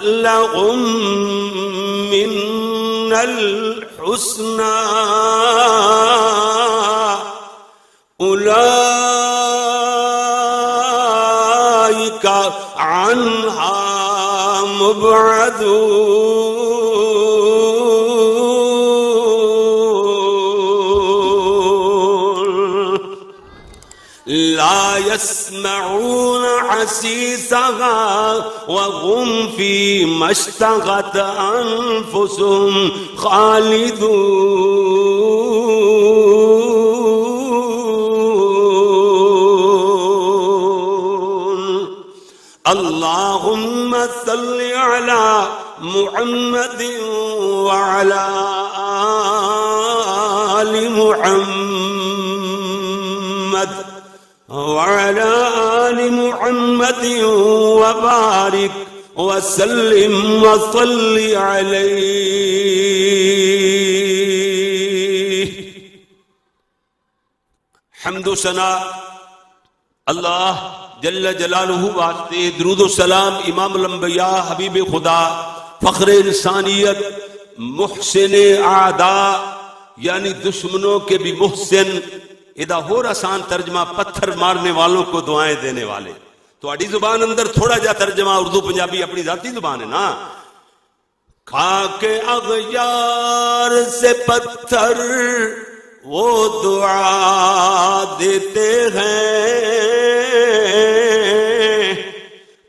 لهم من الحسنى أولئك عنها مبعدون لا يسمعون حسيسها وهم فيما اشتهت أنفسهم خالدون اللهم صل على محمد وعلى آل محمد وعلى آل محمد وبارك وسلم وصل عليه. حمد و ثنا اللہ جل جلالہ واسطے، درود و سلام امام الانبیاء حبیب خدا فخر انسانیت محسن اعداء یعنی دشمنوں کے بھی محسن، ادا اور آسان ترجمہ پتھر مارنے والوں کو دعائیں دینے والے. تو اڈی زبان اندر تھوڑا جا ترجمہ اردو پنجابی اپنی ذاتی زبان ہے نا. کھا کے اغیار سے پتھر وہ دعا دیتے ہیں،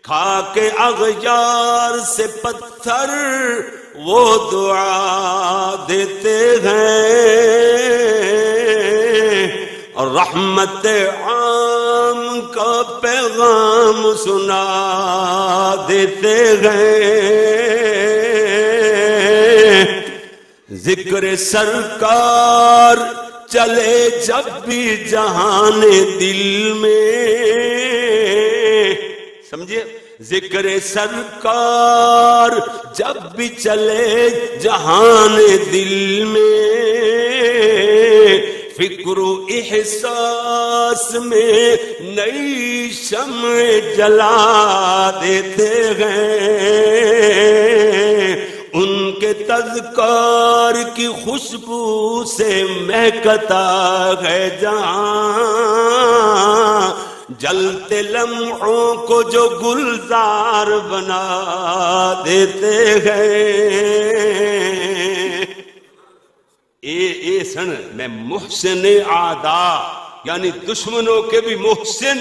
کھا کے اغیار سے پتھر وہ دعا دیتے ہیں، اور رحمت عام کا پیغام سنا دیتے ہیں. ذکر سرکار چلے جب بھی جہان دل میں، سمجھے، ذکر سرکار جب بھی چلے جہان دل میں، فکر و احساس میں نئی شمع جلا دیتے ہیں. ان کے تذکار کی خوشبو سے مہکتا ہے جہاں، جلتے لمحوں کو جو گلزار بنا دیتے ہیں. اے سن میں محسن اعداء یعنی دشمنوں کے بھی محسن،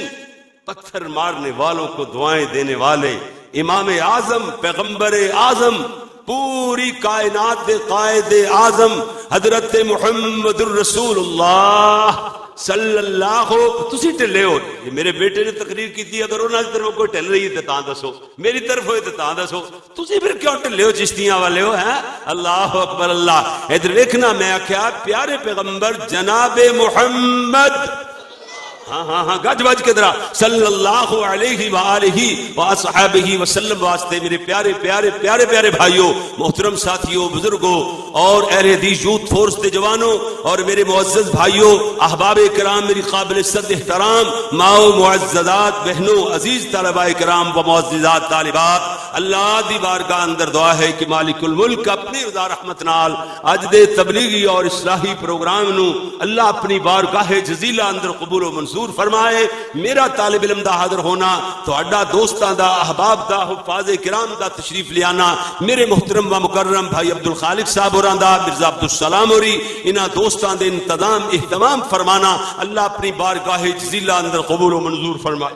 پتھر مارنے والوں کو دعائیں دینے والے، امام اعظم پیغمبر اعظم پوری کائنات دے قائد اعظم حضرت محمد الرسول اللہ صلی اللہ. تسی ٹلے ہو، یہ میرے بیٹے نے تقریر کی تھی، اگر انہوں نے طرف کوئی ٹل رہی ہے تو تاں دسو، میری طرف ہوئے تو تاں دسو. تسی پھر کیوں ٹلے ہو چشتیاں والے ہو ہیں؟ اللہ اکبر اللہ. ادھر دیکھنا، میں آکھیا پیارے پیغمبر جناب محمد، ہاں گج بج کے درا صلی اللہ علیہ وآلہ وصحبہ وسلم واسطے میرے پیارے پیارے پیارے پیارے بھائیوں، محترم ساتھیوں، بزرگوں اور اہل حدیث یوتھ فورس کے جوانوں اور میرے معزز بھائیوں، احباب کرام، میری قابل صد احترام ماؤ معززات بہنوں، عزیز طلباء کرام و معززات طالبات، اللہ دی بارگاہ اندر دعا ہے کہ مالک الملک اپنی رضا رحمت نال اج دے تبلیغی اور اصلاحی پروگرام نو اللہ اپنی بارگاہ جزیلہ اندر قبول و منظور فرمائے. میرا طالب علم دا حاضر ہونا، تہاڈا دوستاں دا، احباب دا، حفاظ کرام دا تشریف لے آنا، میرے محترم و مکرم بھائی عبد الخالق صاحب ہوراں دا، مرزا عبد السلام ہوری، انہاں دوستاں دے انتظام اہتمام فرمانا، اللہ اپنی بارگاہ جزیلہ اندر قبول و منظور فرمائے.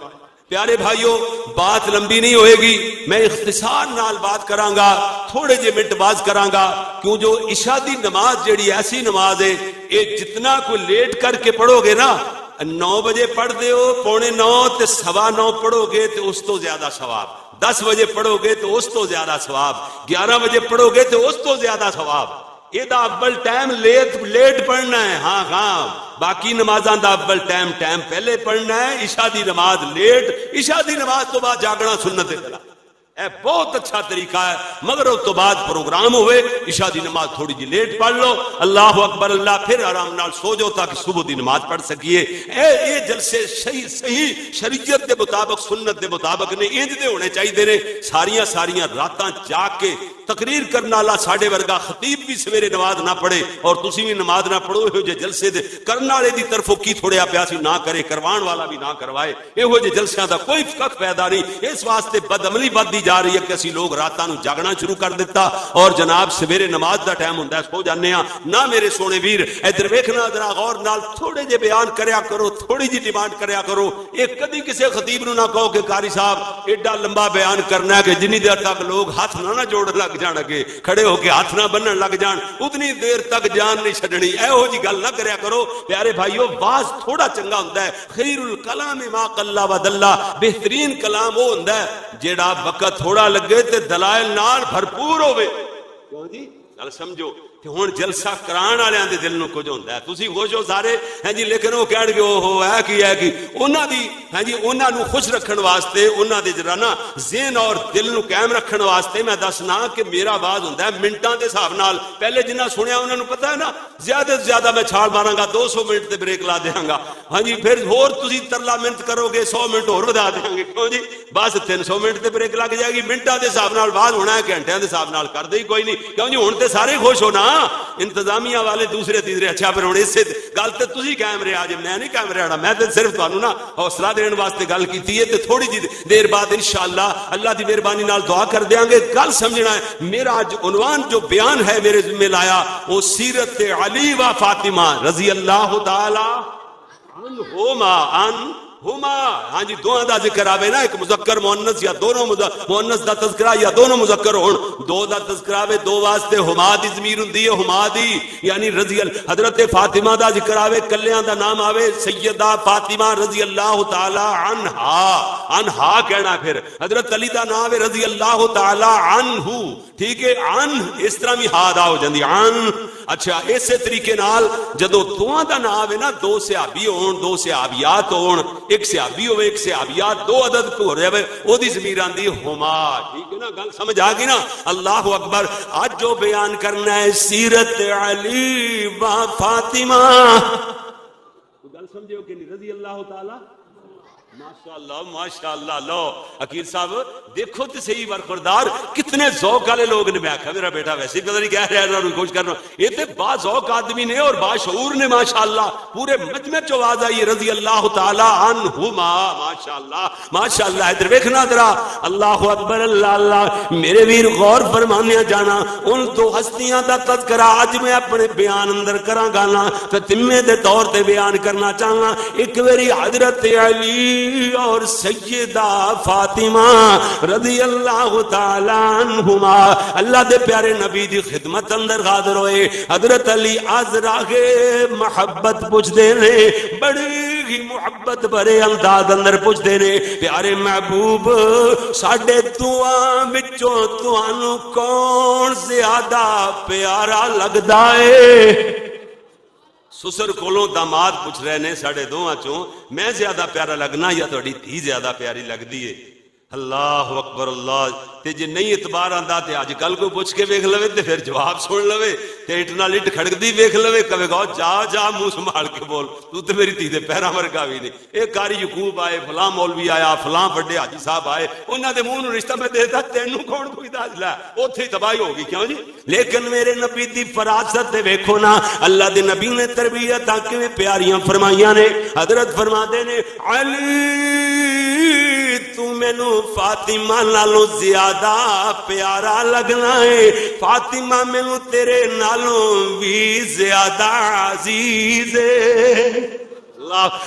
پیارے بھائیوں، بات لمبی نہیں ہوئے گی، میں اختصار نال بات کراں گا، تھوڑے جے منٹ باز کراں گا، کیوں جو عشاء دی نماز جیڑی ایسی نماز ہے، یہ جتنا کوئی لیٹ کر کے پڑھو گے نا، 9 بجے پڑھ دے ہو، 8:45 تے 9:15 پڑھو گے تو اس تو زیادہ ثواب، 10 بجے پڑھو گے تو اس تو زیادہ ثواب، 11 بجے پڑھو گے تو اس تو زیادہ ثواب. یہ دا اول ٹائم لیٹ پڑھنا ہے. ہاں باقی نمازاں دا اول ٹائم پہلے پڑھنا ہے. عشاء دی نماز لیٹ، عشاء دی نماز تو بعد جاگنا سنت ہے. اے بہت اچھا طریقہ ہے. مگر اس تو بعد پروگرام ہوئے عشاء دی نماز تھوڑی جی لیٹ پڑھ لو, اللہ اکبر اللہ, پھر آرام نال سو جاؤ تاکہ صبح دی نماز پڑھ سکیے. اے جلسے صحیح شریعت دے مطابق سنت دے مطابق نے انج دے ہونے چاہیے نے. ساریاں راتاں جاگ کے تقریر کرنا والا ساڈے ورگا خطیب بھی سویرے نماز نہ پڑھے اور تسی بھی نماز نہ پڑھو. یہ جے جلسے دے کرن والے دی طرفوں کی تھوڑیا پیا سی نہ کرے, کروان والا بھی نہ کروائے. یہ جے جلسیاں دا کوئی فقہ پیدا نہیں. اس واسطے بدعملی بدی جا رہی ہے کہ اسی لوگ راتاں نو جاگنا شروع کر دیتا اور جناب سویرے نماز دا ٹائم ہوندا ہے سو جانے ہاں. نہ میرے سونے ویر ادھر ویکھنا ذرا غور نال, تھوڑے جے بیان کریا کرو, تھوڑی جی ڈیمانڈ کریا کرو. ایک کدی کسی خطیب نو نہ کہو کہ قاری صاحب ایڈا لمبا بیان کرنا ہے کہ جنی دیر تک لوگ ہاتھ نہ جوڑ لگ جان, اگے کھڑے ہو کے ہاتھ نہ بنن لگ جان, اتنی دیر تک جان نہیں چھڈنی. ایہو جی گل نہ کریا کرو پیارے بھائیو. واز تھوڑا چنگا ہوندا ہے. خیر الکلام ما قل و دل, بہترین کلام وہ ہوندا ہے جیڑا وقت تھوڑا لگے تے دلائل نال بھرپور ہوے. کیوں جی گل سمجھو کہ ہن جلسہ کران والےاں دے دل نو کچھ ہوندا ہے. تسی خوش ہو سارے ہیں جی, لیکن وہ کہن گے اوہو ہے کی انہاں دی ہیں جی انہاں نو خوش رکھن واسطے, انہاں دے جرا نا ذہن اور دل نو قائم رکھن واسطے میں دسنا کہ میرا باز ہوندا ہے منٹاں دے حساب نال. پہلے جنہاں سنیا انہاں نو پتہ ہے نا زیادہ سے زیادہ میں چھال ماراں گا 200 منٹ تے بریک لا دیاں گا. ہاں جی پھر ہور تسی ترلا منٹ کرو گے 100 منٹ اور ودا دیاں گے. کیوں جی بس 300 منٹ تے بریک لگ جائے گی. منٹاں دے حساب نال باز ہونا ہے, گھنٹیاں دے حساب نال کر دے ہی کوئی نہیں. کیوں جی ہن تے سارے خوش ہو نا, انتظامیہ والے دوسرے تیسرے. اچھا پھر ہن اس گل تے تسی قائم رہا جے, میں نہیں قائم رہنا. میں تے صرف تانوں نا حوصلہ دین واسطے گل کیتی ہے. تے تھوڑی جی دیر بعد انشاءاللہ اللہ دی مہربانی نال دعا کر دیاں گے. گل سمجھنا ہے میرا آج عنوان جو بیان ہے میرے ذمہ لایا وہ سیرت علی و فاطمہ رضی اللہ تعالی عنہما. ہاں جی دونوں دا ذکر آوے نا, ایک مذکر مؤنث یا دونوں مؤنث دا تذکرہ یا دونوں مذکر ہون, دو دا تذکرہ آوے دو واسطے ہما دی ضمیر ہوندی ہے, ہما دی یعنی رضی حضرت فاطمہ دا ذکر آوے, کلیاں دا نام آوے سیدہ فاطمہ رضی اللہ تعالی عنہا کہنا. پھر حضرت علی دا نام آوے رضی اللہ تعالی عنہ. ٹھیک ہے, عن اس طرح بھی ہا دا ہو جاندی عن. اچھا اسی طریقے نال جدو دوواں دا نام آوے نا, دو صحابی ہون دو صحابیات ہون, ایک صحابی ہوئے ایک صحابیات, دو عدد کو ہو رہے ہوئے او دی ضمیر آندی ہما. ٹھیک ہے نا, گل سمجھ آ گئی نا. اللہ اکبر. آج جو بیان کرنا ہے سیرت علی و فاطمہ, گل سمجھو کہ نہیں, رضی اللہ تعالی ماشاءاللہ ماشاءاللہ. لو عقیل صاحب دیکھو تو صحیح برخوردار کتنے ذوق والے لوگ نے. میں آخا میرا بیٹا ویسے ہی قدر ہی کہہ رہا ہے خوش کرنا. یہ تو با ذوق آدمی نے اور باشعور نے ماشاءاللہ. پورے مجمع چ آواز آئی رضی اللہ تعالی عنہما. ماشاءاللہ ماشاءاللہ. ادھر ویکھنا ذرا, اللہ اکبر اللہ اللہ. میرے ویر غور فرمانے جانا, ان دو ہستیاں دا تذکرہ اج میں اپنے بیان اندر کراں گا نا تے تمے دے طور تے بیان کرنا چاہنا. ایک واری حضرت علی اور سیدہ فاطمہ رضی اللہ تعالی عنہما اللہ دے پیارے نبی دی خدمت اندر حاضر ہوئے. حضرت علی از راہ محبت پوچھ دے نے, بڑی ہی محبت بھرے انداز اندر پوچھ دے نے, پیارے محبوب ساڈے دعاں وچوں تانوں کون زیادہ پیارا لگدا ہے؟ سسر کولوں داماد پوچھ رہے نے ساڑھے دوہاں چوں میں زیادہ پیارا لگنا یا تھوڑی تھی زیادہ پیاری لگ دیئے. اللہ اکبر اللہ. تے جے نہیں اعتبار آندا تے آج کل کو پوچھ کے ویکھ لوے تے پھر جواب سن لوے تے اٹ نال اٹ کھڑکدی ویکھ لوے, کہے گا جا منہ سنبھال کے بول, تو تے میری دھی دے پیراں ورگا وی نہیں. اے قاری یعقوب آئے, فلاں مولوی آیا, فلاں بڑے حاجی صاحب آئے, انہاں دے منہ نوں رشتہ میں دیتا, تینوں کون کوئی دس لا, اوتھے تباہی ہوگی. کیوں جی؟ لیکن میرے نبی دی فراست تے ویکھو نا, اللہ دے نبی نے تربیت کیویں پیاریاں فرمائیاں نے. حضرت فرماندے نے علی تو مینو فاطمہ نالوں زیادہ پیارا لگنا ہے, فاطمہ مینو تیرے نالوں بھی زیادہ عزیز ہے.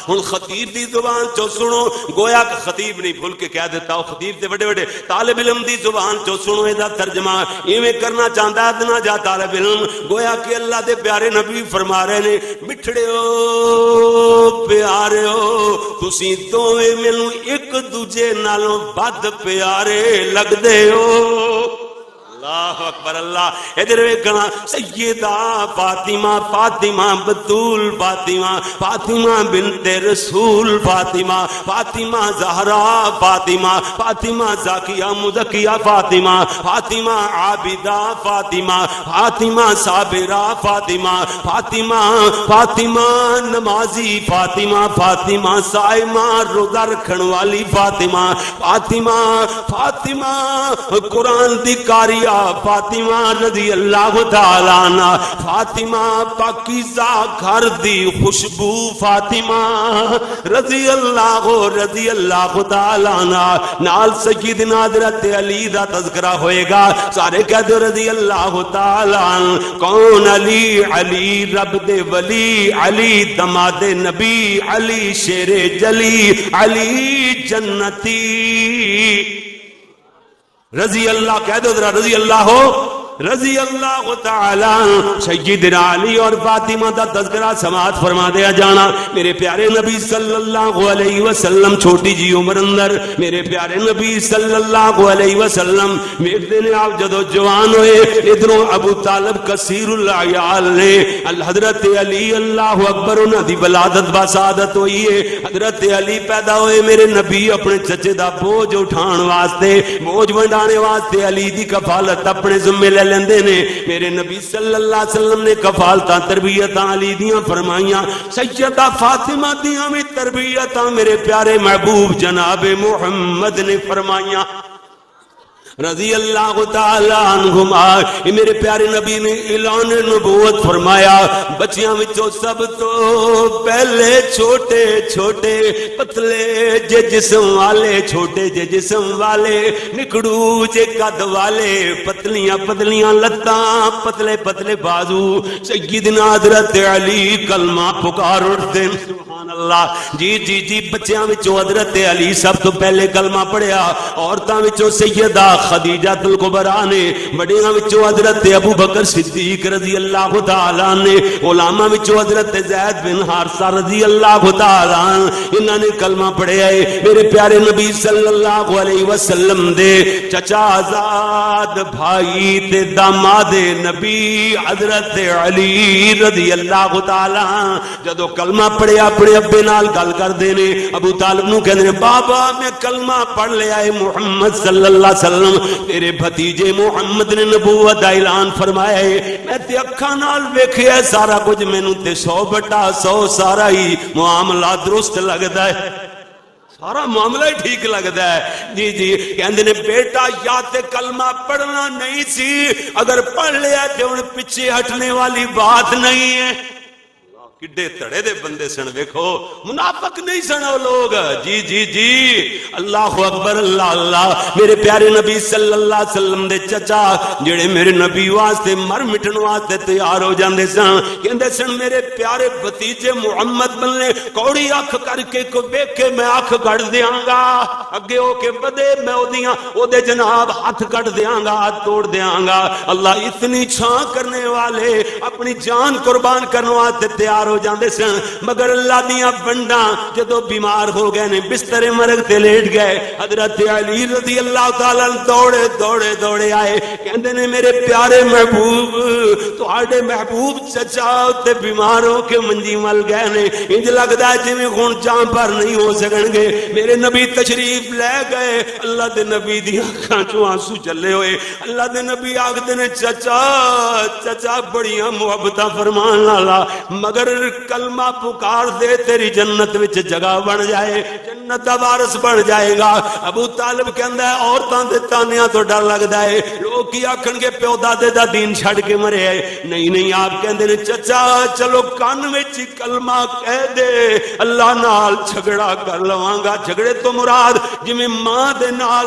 ہن خطیب دی زبان چو سنو, گویا کہ خطیب نہیں بھول کے کہہ دیتا, خطیب تے بڑے بڑے طالب علم دی زبان چو سنو ادا ترجمہ ایویں کرنا چاہتا ادنا جا طالب علم. گویا کہ اللہ دے پیارے نبی فرما رہے نے, مٹھڑیو پیاریو تسی دوویں مینوں ایک دوجے نالوں بد پیارے لگدے ہو. اللہ اکبر اللہ ادھر ویکھنا سیدہ فاطمہ فاطمہ بتول فاطمہ فاطمہ بنت رسول فاطمہ فاطمہ زہرا فاطمہ فاطمہ زاکیہ مزکیہ فاطمہ فاطمہ عابدہ فاطمہ فاطمہ صابرہ فاطمہ فاطمہ فاطمہ نمازی فاطمہ فاطمہ صائمہ روزہ رکھن والی فاطمہ فاطمہ فاطمہ قرآن دی قاریہ فاطمہ رضی اللہ تعالی عنہ فاطمہ پاکیزہ گھر دی خوشبو فاطمہ رضی اللہ تعالی عنہ نال سیدنا حضرت علی دا تذکرہ ہوئے گا سارے کہہ دو رضی اللہ تعالی عنہ کون علی علی رب دے ولی علی دماد نبی علی شیر جلی علی جنتی رضی اللہ کہہ دو ذرا رضی اللہ ہو رضی اللہ تعالی سیدنا علی اور فاطمہ دا تذکرہ سماعت فرما دیا جانا میرے پیارے نبی صلی اللہ علیہ وسلم چھوٹی جی عمر اندر میرے پیارے نبی صلی اللہ علیہ وسلم میرے نے آپ جدو جوان ہوئے ادھروں ابو طالب کثیر العیال نے حضرت علی اللہ اکبر انہاں دی ولادت بسعادت ہوئی ہے حضرت علی پیدا ہوئے میرے نبی اپنے چچے دا بوجھ اٹھان واسطے بوجھ ونڈانے واسطے علی دی کفالت اپنے ذمہ لے لیندے نے میرے نبی صلی اللہ علیہ وسلم نے کفالتاں تربیتاں علی دیاں فرمائیاں سیدہ فاطمہ دیاں بھی تربیتاں میرے پیارے محبوب جناب محمد نے فرمائیاں رضی اللہ تعالی عنہما میرے پیارے نبی نے اعلان نبوت فرمایا بچیاں وچوں سب تو پہلے چھوٹے چھوٹے پتلے جے جسم والے چھوٹے جے جسم والے نکڑو جے قد والے پتلیاں پتلیاں لتاں پتلے پتلے بازو سیدنا حضرت علی کلمہ پکار اٹھتے سبحان اللہ جی جی جی بچیاں وچوں حضرت علی سب تو پہلے کلمہ پڑھیا عورتاں وچوں سیدہ خدیجہ الکبریٰ نے بڑیاں وچوں حضرت ابو بکر صدیق رضی اللہ تعالیٰ نے علماء وچوں حضرت زید بن حارثہ رضی اللہ تعالیٰ انہاں نے کلمہ پڑھیا ہے میرے پیارے نبی صلی اللہ علیہ وسلم دے چچا آزاد بھائی تے داماد نبی حضرت علی رضی اللہ تعالیٰ جدو کلمہ پڑھیا اپنے ابے نال گل کر دینے ابو طالب نو کہنے بابا میں کلمہ پڑھ لیا ہے محمد صلی اللہ علیہ وسلم تیرے بھتیجے محمد نے نبوت دا اعلان فرمایا ہے میں تے اکھاں نال ویکھیا سارا کچھ مینوں تے 100/100 سارا ہی معاملہ درست لگدا ہے سارا معاملہ ہی ٹھیک لگتا ہے جی جی کہندے نے بیٹا یا تے کلمہ پڑھنا نہیں سی اگر پڑھ لیا تے ہن پیچھے ہٹنے والی بات نہیں ہے کڈے تڑے دے بندے سن دیکھو منافق نہیں سن وہ لوگ جی جی جی اللہ اکبر اللہ اللہ میرے پیارے نبی صلی اللہ علیہ وسلم دے چچا جڑے میرے نبی واسطے مر مٹن واسطے تیار ہو جاندے سن کہندے سن میرے پیارے بھتیجے محمد بننے کوڑی اکھ کر کے کو ویکھ کے میں اکھ کٹ دیاں گا اگے ہو کے بدے میں اودیاں او دے جناب ہاتھ کٹ دیاں گا ہاتھ توڑ دیاں گا اللہ اتنی چھاں کرنے والے اپنی جان قربان کرنے واسطے تیار ہو جاندے سن مگر اللہ دیاں بنڈاں جدو بیمار ہو گئے نے بستر مرگ تے لیٹ گئے حضرت علی رضی اللہ تعالیٰ دوڑے دوڑے دوڑے آئے کہندے نے میرے پیارے محبوب تہاڈے محبوب چچا تے بیمار ہو کے منجی مل گئے نے انج لگدا ہے جویں ہن جان پر نہیں ہو سکن گے میرے نبی تشریف لے گئے اللہ دے نبی دی اکھاں چوں آنسو چلے ہوئے اللہ دے نبی آکھدے نے چچا چچا بڑیاں محبتاں فرمان والا مگر کلمہ پکار دے تیری جنت وچ جگہ بن جائے جنت دا وارث بن جائے گا ابو طالب کہندا ہے عورتاں دے تانیاں تو ڈر لگدا ہے لوگ کی آکھن گے پیو دادے دا دین چھڈ کے مرے ہے نہیں نہیں آپ کہندے نے چچا چلو کان وچ کلمہ کہہ دے اللہ نال جھگڑا کر لواں گا جھگڑے تو مراد جویں ماں دے نال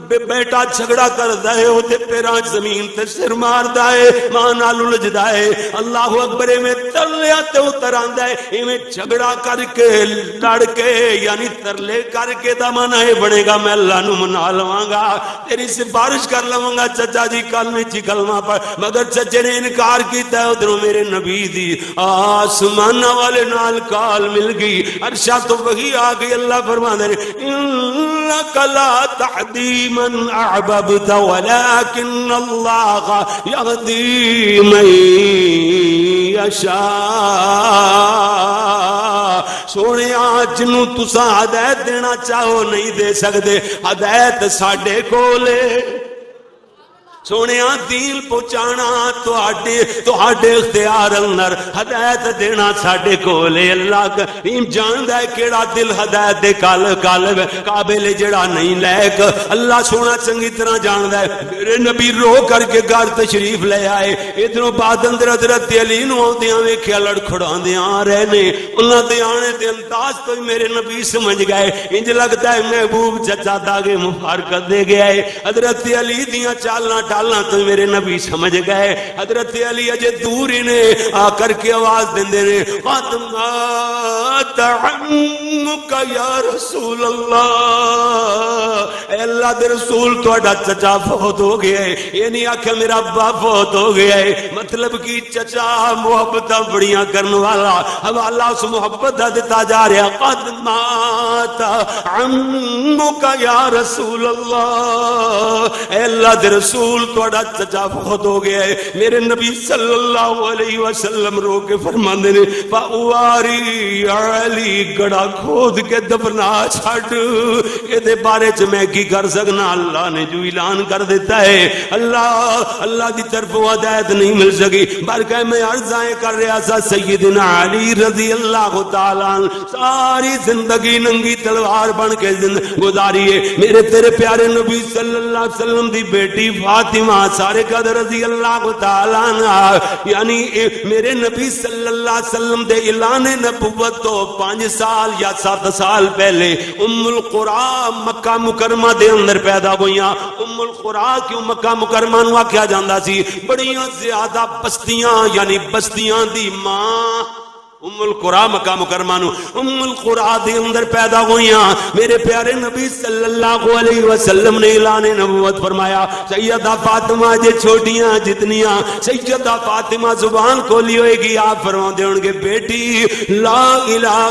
بیٹا جھگڑا کردا ہے او تے پیراں زمین تے سر ماردا ہے ماں نال الجھدا ہے اللہ اکبر میں ترلیا تے اتر آندا ہے ایویں جھگڑا کر کے لڑ کے یعنی ترلے کر کے دا مانا ہے بنے گا میں اللہ نو منا لواں گا تیری سفارش کر لواں گا چچا جی کلمے چ کلمہ پڑھ مگر چچے نے انکار کیتا ہے ادھروں میرے نبی دی آسمان والے نال کال مل گئی عرشہ تو وہی آ گئی اللہ فرماندے انک لا تہدی من احببت ولکن اللہ یہدی من یشاء. سونے جنوں تساں ہدایت دینا چاہو نہیں دے سکتے، ہدایت ساڈے کولے. سونے دین پہنچانا تہاڈے اختیار اندر، ہدایت دینا ساڈے کولے. اللہ کریم جاندا ہے کیڑا دل ہدایت دے قابل جڑا نہیں لائق. اللہ سونا چنگی طرح جاندا ہے. میرے نبی رو کر کے گھر تشریف لے آئے. ادھروں بعد اندر حضرت علی نو آندیاں ویکھیا لڑکھڑاندیاں آ رہے نے. انہاں دے آنے تے انداز تو ہی میرے نبی سمجھ گئے انج لگتا ہے محبوب چچا داغے مبارکت دے گیا ہے. حضرت علی دیاں چالاں ڈالنا تو میرے نبی سمجھ گئے. حضرت علی اجے دور ہی نے آ کر کے آواز دیندے نے مات عمک یا رسول اللہ. اے اللہ دے رسول تہاڈا چچا فوت ہو گیا ہے. یہ نہیں آکھیا میرا ابا فوت ہو گیا ہے. مطلب کہ چچا محبتاں بڑیاں کرن والا حوالہ اس محبت دا دتا جا رہا. قد مات عمک یا رسول اللہ. اے اللہ دے رسول تہاڈا چچا فوت ہو گیا ہے. میرے نبی صلی اللہ علیہ وسلم رو کے فرماندے نے فاواری علی گڑا کھود کے دفنا چھڈ. اے دے بارے چ میں کی کر سکنا؟ اللہ نے جو اعلان کر دیتا ہے. اللہ دی طرف ہدایت نہیں مل سکی بلکہ میں عرضائیں کر رہا تھا. سیدنا علی رضی اللہ تعالیٰ عنہ ساری زندگی ننگی تلوار بن کے گزاری ہے. میرے تیرے پیارے نبی صلی اللہ علیہ وسلم دی بیٹی فاطمہ سارے قدر رضی اللہ تعالیٰ عنہ یعنی میرے نبی صلی اللہ علیہ وسلم دے اعلان نبوت تو 5 سال یا 7 سال پہلے ام القرآ مکہ مکرمہ دے اندر پیدا ہوئیاں. ام القرآ کیوں مکہ مکرمہ نو آکھیا جاندا سی؟ بڑیاں زیادہ بستیاں یعنی بستیاں دی ماں ام القرآ مکہ مکرمہ نو ام القرآ دے اندر پیدا ہوئیاں. میرے پیارے نبی صلی اللہ علیہ وسلم نے اعلان نبوت فرمایا. سیدہ فاطمہ جے چھوٹیاں جتنیاں سیدہ فاطمہ زبان کھولی ہوئے گی آپ فرماندے ہون گے بیٹی لا الہ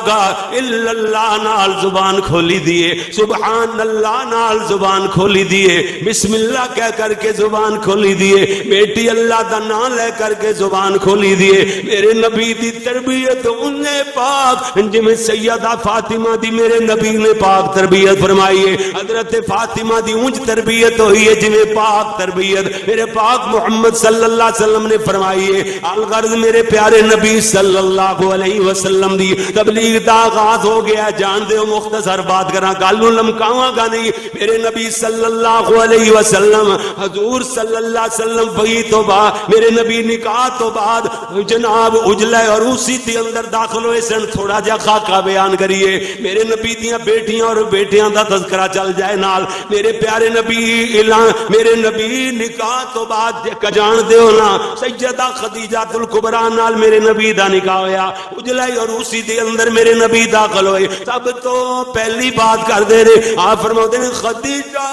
الا اللہ نال زبان کھولی دیے، سبحان اللہ نال زبان کھولی دیے، بسم اللہ کہہ کر کے زبان کھولی دیے، بیٹی اللہ دا نام لے کر کے زبان کھولی دیے. میرے نبی دی تربیت تو انہیں پاک جی میں سیدہ فاطمہ دی میرے نبی نے پاک تربیت فرمائی ہے. حضرت فاطمہ دی اونچ تربیت ہوئی ہے جی میں پاک تربیت میرے پاک محمد صلی اللہ علیہ وسلم نے فرمائی ہے. الغرض میرے پیارے نبی صلی اللہ علیہ وسلم دی تبلیغ دا آغاز ہو گیا. جان دے مختصر بات کراں گالوں لمکاواں گا نہیں. میرے نبی صلی اللہ علیہ وسلم حضور صلی اللہ علیہ وسلم وہی تو بعد میرے نبی نکاح تو بعد جناب اجلے اور اسی دی اندر داخل ہوئے سن. تھوڑا جا خاکہ بیان کریے. میرے نبی دیاں بیٹیاں اور بیٹیاں دا تذکرہ چل جائے نال. میرے پیارے نبی میرے نبی نکاح تو بعد جان دیو نا سیدہ خدیجہ الکبریٰ نال میرے نبی دا نکاح ہویا. اجلائی اور اسی دے اندر میرے نبی داخل ہوئے. سب تو پہلی بات کر دے رہے آپ فرماتے ہیں خدیجہ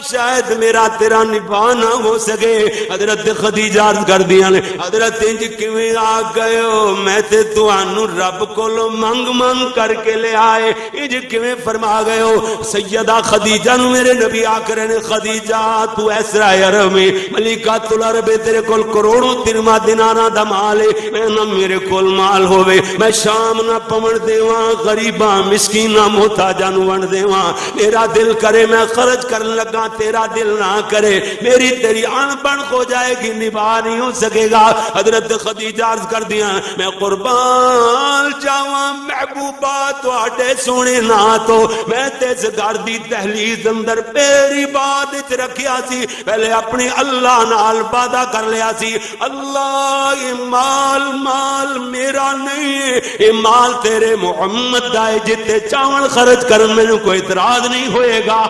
شاید میرا تیرا نباہ نہ ہو سکے. حضرت خدیجہ عرض کر دیا نے حضرت انج کیویں آ گئے ہو؟ میں تے تانوں رب کولوں منگ منگ کر کے لے آئے. انج کیویں فرما گئے ہو؟ سیدہ خدیجہ نو میرے نبی آ کر نے خدیجہ تو ایسرا عرب میں ملکۃ العرب تیرے کول کروڑوں درہم دیناراں دا مال ہے. میں نہ میرے کول مال ہوے میں شام نہ پون دیواں غریباں مسکیناں محتاجاں نو ونڈ دیواں. میرا دل کرے میں خرچ کرن لگا تیرا دل نہ کرے میری تیری ان بن ہو جائے گی نبھا نہیں ہو سکے گا. حضرت خدیجہ عرض کر دیا میں قربان جاواں محبوبہ تواڈے سونے نا تو میں تیز گھر دی دہلیز اندر پیری بات وچ رکھیا سی. پہلے اپنی اللہ نال وعدہ کر لیا سی اللہ یہ مال میرا نہیں یہ مال تیرے محمد دا ہے. جتے چاول خرچ کرن مینوں کوئی اعتراض نہیں ہوئے گا.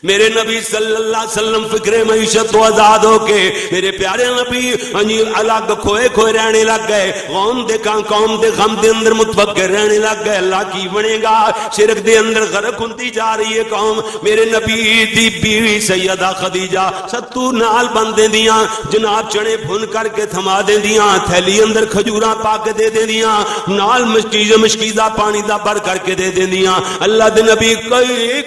میرے نبی صلی اللہ علیہ وسلم فکر معیشت تو آزاد ہو کے میرے پیارے نبی الگ کھوئے کھوئے رہنے لگ گئے، قوم دے غم دے اندر متفکر رہنے لگ گئے، اللہ کی بنے گا، شرک دے اندر غرق ہوندی جا رہی ہے قوم۔ میرے نبی دی بیوی سیدہ خدیجہ ستو نال بندے دیاں جناب چنے بھن کر کے تھما دے دیاں، تھیلی اندر کھجوراں پا کے دے دے دیاں، نال مشکیزہ پانی دا بڑھ کر کے دے دے دیاں۔ اللہ دے نبی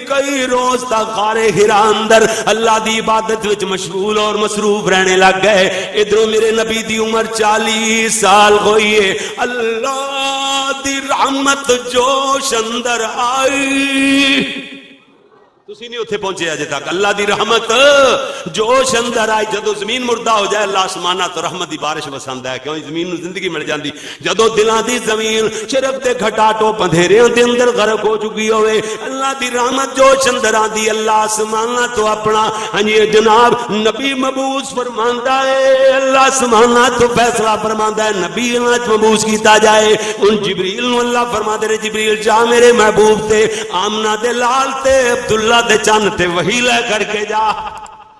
کئی روز تک غار ہرا اندر اللہ دی عبادت وچ مشغول اور مصروف رہنے لگ گئے۔ ادھروں میرے نبی دی عمر 40 سال ہوئی ہے، اللہ دی رحمت جوش اندر آئی، تسی نہیں اتھے پہنچے اجے تک، اللہ دی رحمت جوش اندر آئی۔ جدو زمین مردہ ہو جائے اللہ آسمانہ تو رحمت دی بارش وسند ہے، کیوں زمین نو زندگی مل جاندی۔ جدو دلاں دی زمین شرک دے گھٹاٹو پندھیریاں دے اندر غرق ہو چکی ہوئے، اللہ دی رحمت جوش اندر آندی، اللہ آسمانہ تو اپنا جناب نبی مبعوث فرماندا ہے، اللہ آسمانہ تو فیصلہ فرماندا ہے نبی مبعوث کیتا جائے۔ ان جبریل نو اللہ فرماندے نے جبریل جا میرے محبوب تے آمنہ دے لال تے عبداللہ دے چان تے وہی لے کر کے جا،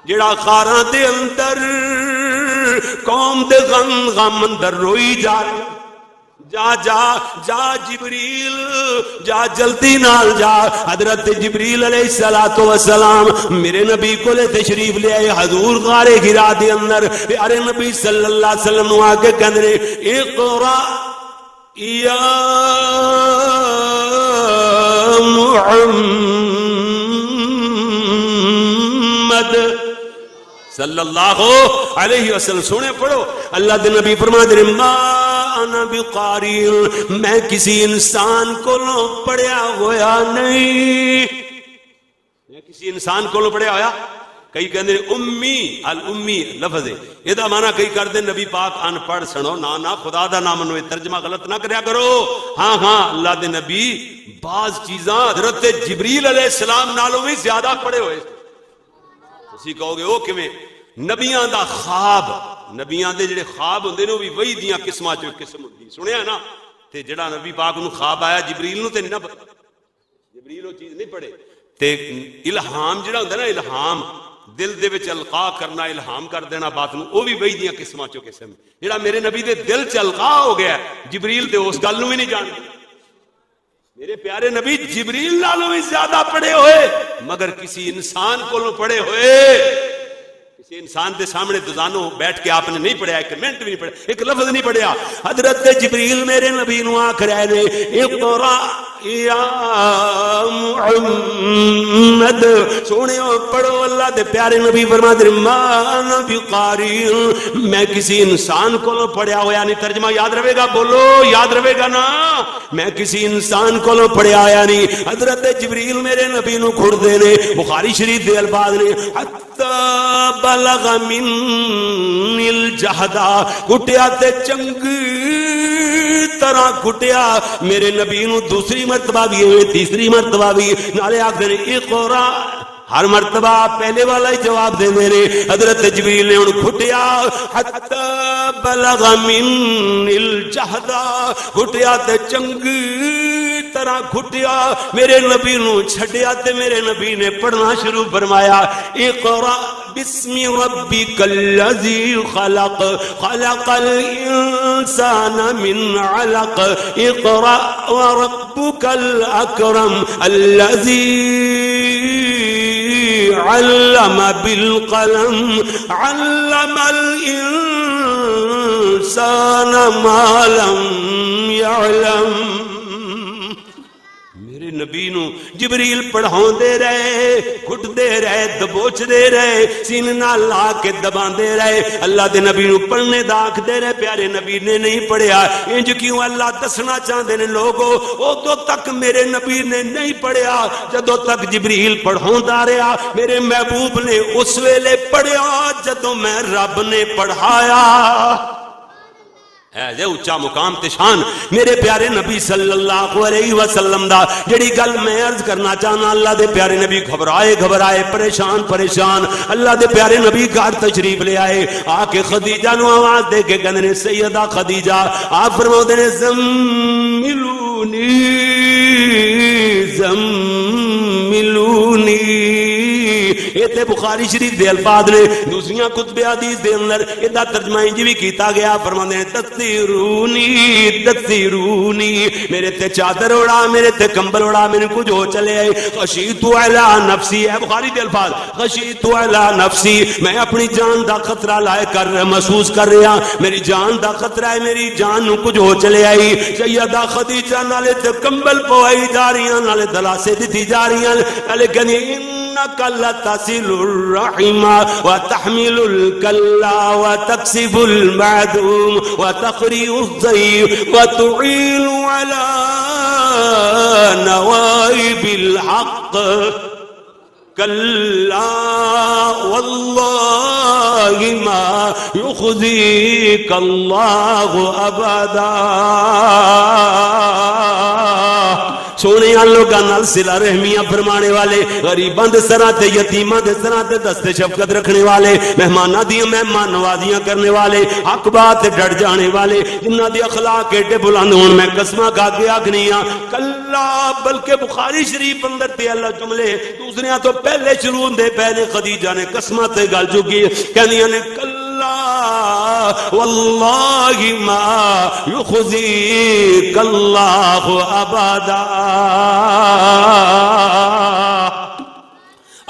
جڑا خاراں دے اندر قوم دے غم اندر روئی جا رہے، جا جا جا جبریل جا جلدی نال جا۔ حضرت جبریل علیہ السلام میرے نبی کو لے تشریف لے آئے حضور غار ہرا دے اندر، پیارے نبی صلی اللہ علیہ وسلم نو آ کے کہندے نے اقرا یا صلی اللہ علیہ وسلم، سونے پڑھو اللہ دے نبی فرما دے ما انا بقاری، میں کسی انسان کو پڑھیا ہویا نہیں، میں کسی انسان کو پڑھیا ہویا۔ کئی کہندے امی، الامی لفظ ہے یہ دا معنی کئی کر دے نبی پاک ان پڑھ سنو، نا خدا دا نام منو ترجمہ غلط نہ کریا کرو۔ ہاں اللہ دے نبی بعض چیزاں حضرت جبریل علیہ السلام نالوں بھی زیادہ پڑھے ہوئے۔ تسی کہو گے او کیویں؟ نبیاں دا خواب، نبیاں دے جڑے خواب ہوندے نے وہ بھی وہی دیاں قسماں چوں قسم ہوندی، سنیا نا؟ تے جڑا نبی پاک نو خواب آیا جبریل نو تے نہ جبریل وہ چیز نہیں پڑھے، تے الہام جڑا ہوندا نا، الہام دل دے وچ القا کرنا، الہام کر دینا بات نو، وہ بھی وہی دیاں قسماں چوں قسم جڑا میرے نبی دے دل چ القا ہو گیا جبریل تے اس گل نو بھی نہیں جاندا۔ میرے پیارے نبی جبریل نالوں بھی زیادہ پڑھے ہوئے، مگر کسی انسان کو پڑھے ہوئے، کسی انسان دے سامنے دوزانوں بیٹھ کے آپ نے نہیں پڑھیا، ایک منٹ بھی نہیں پڑھیا، ایک لفظ نہیں پڑھیا۔ حضرت جبریل میرے نبی نو آکھ رہے نے اقرا یا محمد، سونے پڑھو اللہ دے پیارے نبی فرما دے ما انا بقاری، میں کسی انسان کو پڑھیا ہویا نہیں۔ ترجمہ یاد رہے گا، بولو یاد رہے گا نا، میں کسی انسان کو پڑھیا ہویا نہیں۔ حضرت جبریل میرے نبی نو کھڑ دے نے، بخاری شریف دے الفاظ نے حتی بلغ من الجہدہ، کٹیا تے چنگی طرح کٹیا میرے نبی نو دوسری مرتبہ بھی ہوئے، تیسری مرتبہ بھی، نالے آکھ دے اقرا، ہر مرتبہ پہلے والا ہی جواب دے میرے۔ حضرت جبریل نے ان کھٹیا حتی بلغ من الجہدہ، کھٹیا تے چنگی طرح کھٹیا میرے نبی نو چھڈیا تے میرے نبی نے پڑھنا شروع فرمایا اقرا بسم ربک الذی خلق، خلق الانسان من علق، اقرا وربک الاکرم الذی علم بالقلم، علم الانسان ما لم يعلم۔ میرے نبی نو جبریل پڑھاؤں دے رہے، کھٹ دے رہے، دبوچ دے رہے، سینے نال لا کے دباں دے رہے، اللہ دے نبی نو پڑھنے دا آکھ دے رہے، پیارے نبی نے نہیں پڑھیا۔ انج کیوں اللہ دسنا چاہتے ہیں لوگو، ادو تک میرے نبی نے نہیں پڑھیا جدو تک جبریل پڑھاؤں دا رہا، میرے محبوب نے اس ویلے پڑھیا جدو میں رب نے پڑھایا۔ اے اچھا مقام تے شان میرے پیارے نبی صلی اللہ علیہ وسلم دا، جڑی گل میں عرض کرنا چاہنا، اللہ دے پیارے نبی گھبرائے پریشان اللہ دے پیارے نبی گھر تشریف لے آئے، آ کے خدیجہ نو آواز دے کے کہندے نے سیدہ خدیجہ، آپ فرماؤندے نے زملونی یہ تے بخاری شریف دے الفاظ نے. دوسریاں کتب حدیث دے اندر ادا ترجمہ انج بھی کیتا گیا، فرماندے ہیں تطیرونی تطیرونی، میرے تے چادر اڑا، میرے تے کمبل اڑا، میرے کچھ ہو چلے آئے. خشیت علی نفسی ہے بخاری دے الفاظ، خشیت علی نفسی، میں اپنی جان دا خطرہ لائے کر محسوس کر رہا، میری جان دا خطرہ ہے، میری جان نو کچھ ہو چلے آئی. سیدہ خدیجہ نالے تے کمبل پوائی جا رہی ہیں، نالے دلاسے دیتی جا رہی ہیں، نالے کہنی انک لتصل الرحم وتحمل الکلا وتکسب المعدوم وتقری الضیف وتعین علی نوائب الحق کلا واللہ ما یخزیک اللہ ابدا. سونے لوگاں نال صلہ رحمیاں فرمانے والے، غریباں دے سراں تے یتیماں دے سراں تے دست شفقت رکھنے والے، مہماناں دی مہمان نوازیاں کرنے والے، حق بات ڈٹ جانے والے، جنہاں دی اخلاق ایڈے بلند ہون میں قسماں کھا کے آکھنی ہاں کلا. بلکہ بخاری شریف اندر تے اللہ جملے دوسریاں تو پہلے شروع دے پہلے خدیجہ نے قسماں تے گل چکی کہنیاں نے کلا واللہ ما یخزیک اللہ ابدا.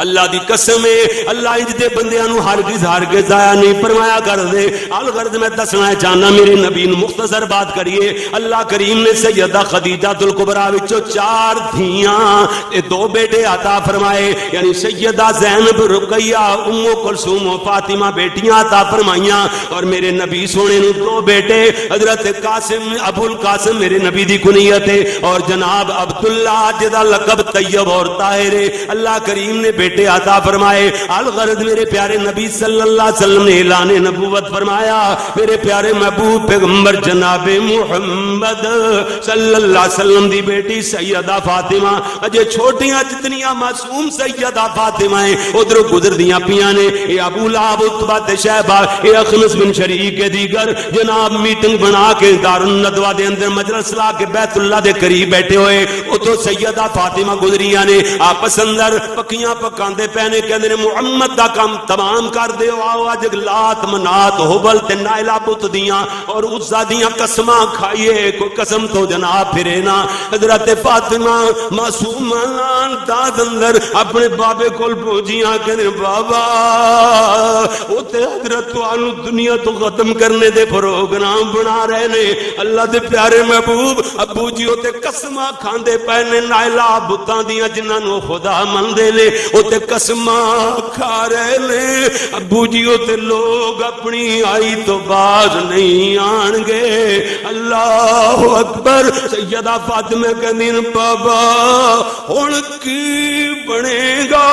اللہ دی قسم ہے، اللہ انج دے بندیاں نو ہرگز ہرگز ضائع نہیں فرمایا کر دے. الغرض میں دسنا چاہنا میرے نبی نو مختصر بات کریے. اللہ کریم نے سیدہ خدیجہ الکبریٰ وچوں 4 دھیاں تے 2 بیٹے عطا فرمائے، یعنی سیدہ زینب، رقیہ، ام کلثوم و فاطمہ بیٹیاں عطا فرمائیاں. اور میرے نبی سونے نو 2 بیٹے، حضرت قاسم، ابو القاسم میرے نبی دی کنیت ہے، اور جناب عبداللہ جدا لقب طیب اور طاہر ہے. اللہ کریم نے بیٹے عطا فرمائے. الغرض میرے پیارے نبی صلی اللہ علیہ وسلم نے اعلان نبوت فرمایا. میرے پیارے محبوب پیغمبر جناب محمد صلی اللہ علیہ وسلم دی بیٹی سیدہ فاطمہ، اجے چھوٹیاں جتنیاں معصوم سیدہ فاطمہ ہیں ادھر گزر دیاں پیاں نے. اے ابو لہب، عتبہ تے شیبہ، اے اخنس بن شریک کے دیگر جناب میٹنگ بنا کے دار الندوہ دے اندر مجلس لا کے بیت اللہ دے قریب بیٹھے ہوئے. اتو سیدہ فاطمہ گزریاں نے آپس اندر پکیاں پکاندے پہنے کہندے نے محمد دا کام تمام کر دے. آؤ اج لات منات حبل تے نائلہ بت دیاں اور عزا دیاں قسماں کھائیے، کوئی قسم تو جناب پھرے نا. حضرت فاطمہ معصومہ داد اندر اپنے بابے کول پہنچیاں کہندے بابا او تے حضرت توانو دنیا تو ختم کرنے دے پروگرام بنا رہے نے. اللہ دے پیارے محبوب ابو جی او تے قسماں کھاندے پہنے نائلہ بتاں دیاں جنہاں نو خدا مندے لے او تے قسماں کھا رہے لے. ابو جی او تے لوگ اپنی آئی تو باز نہیں آن گے. اللہ اکبر. سیدہ فاطمہ کہندی بابا ہن کی بنے گا؟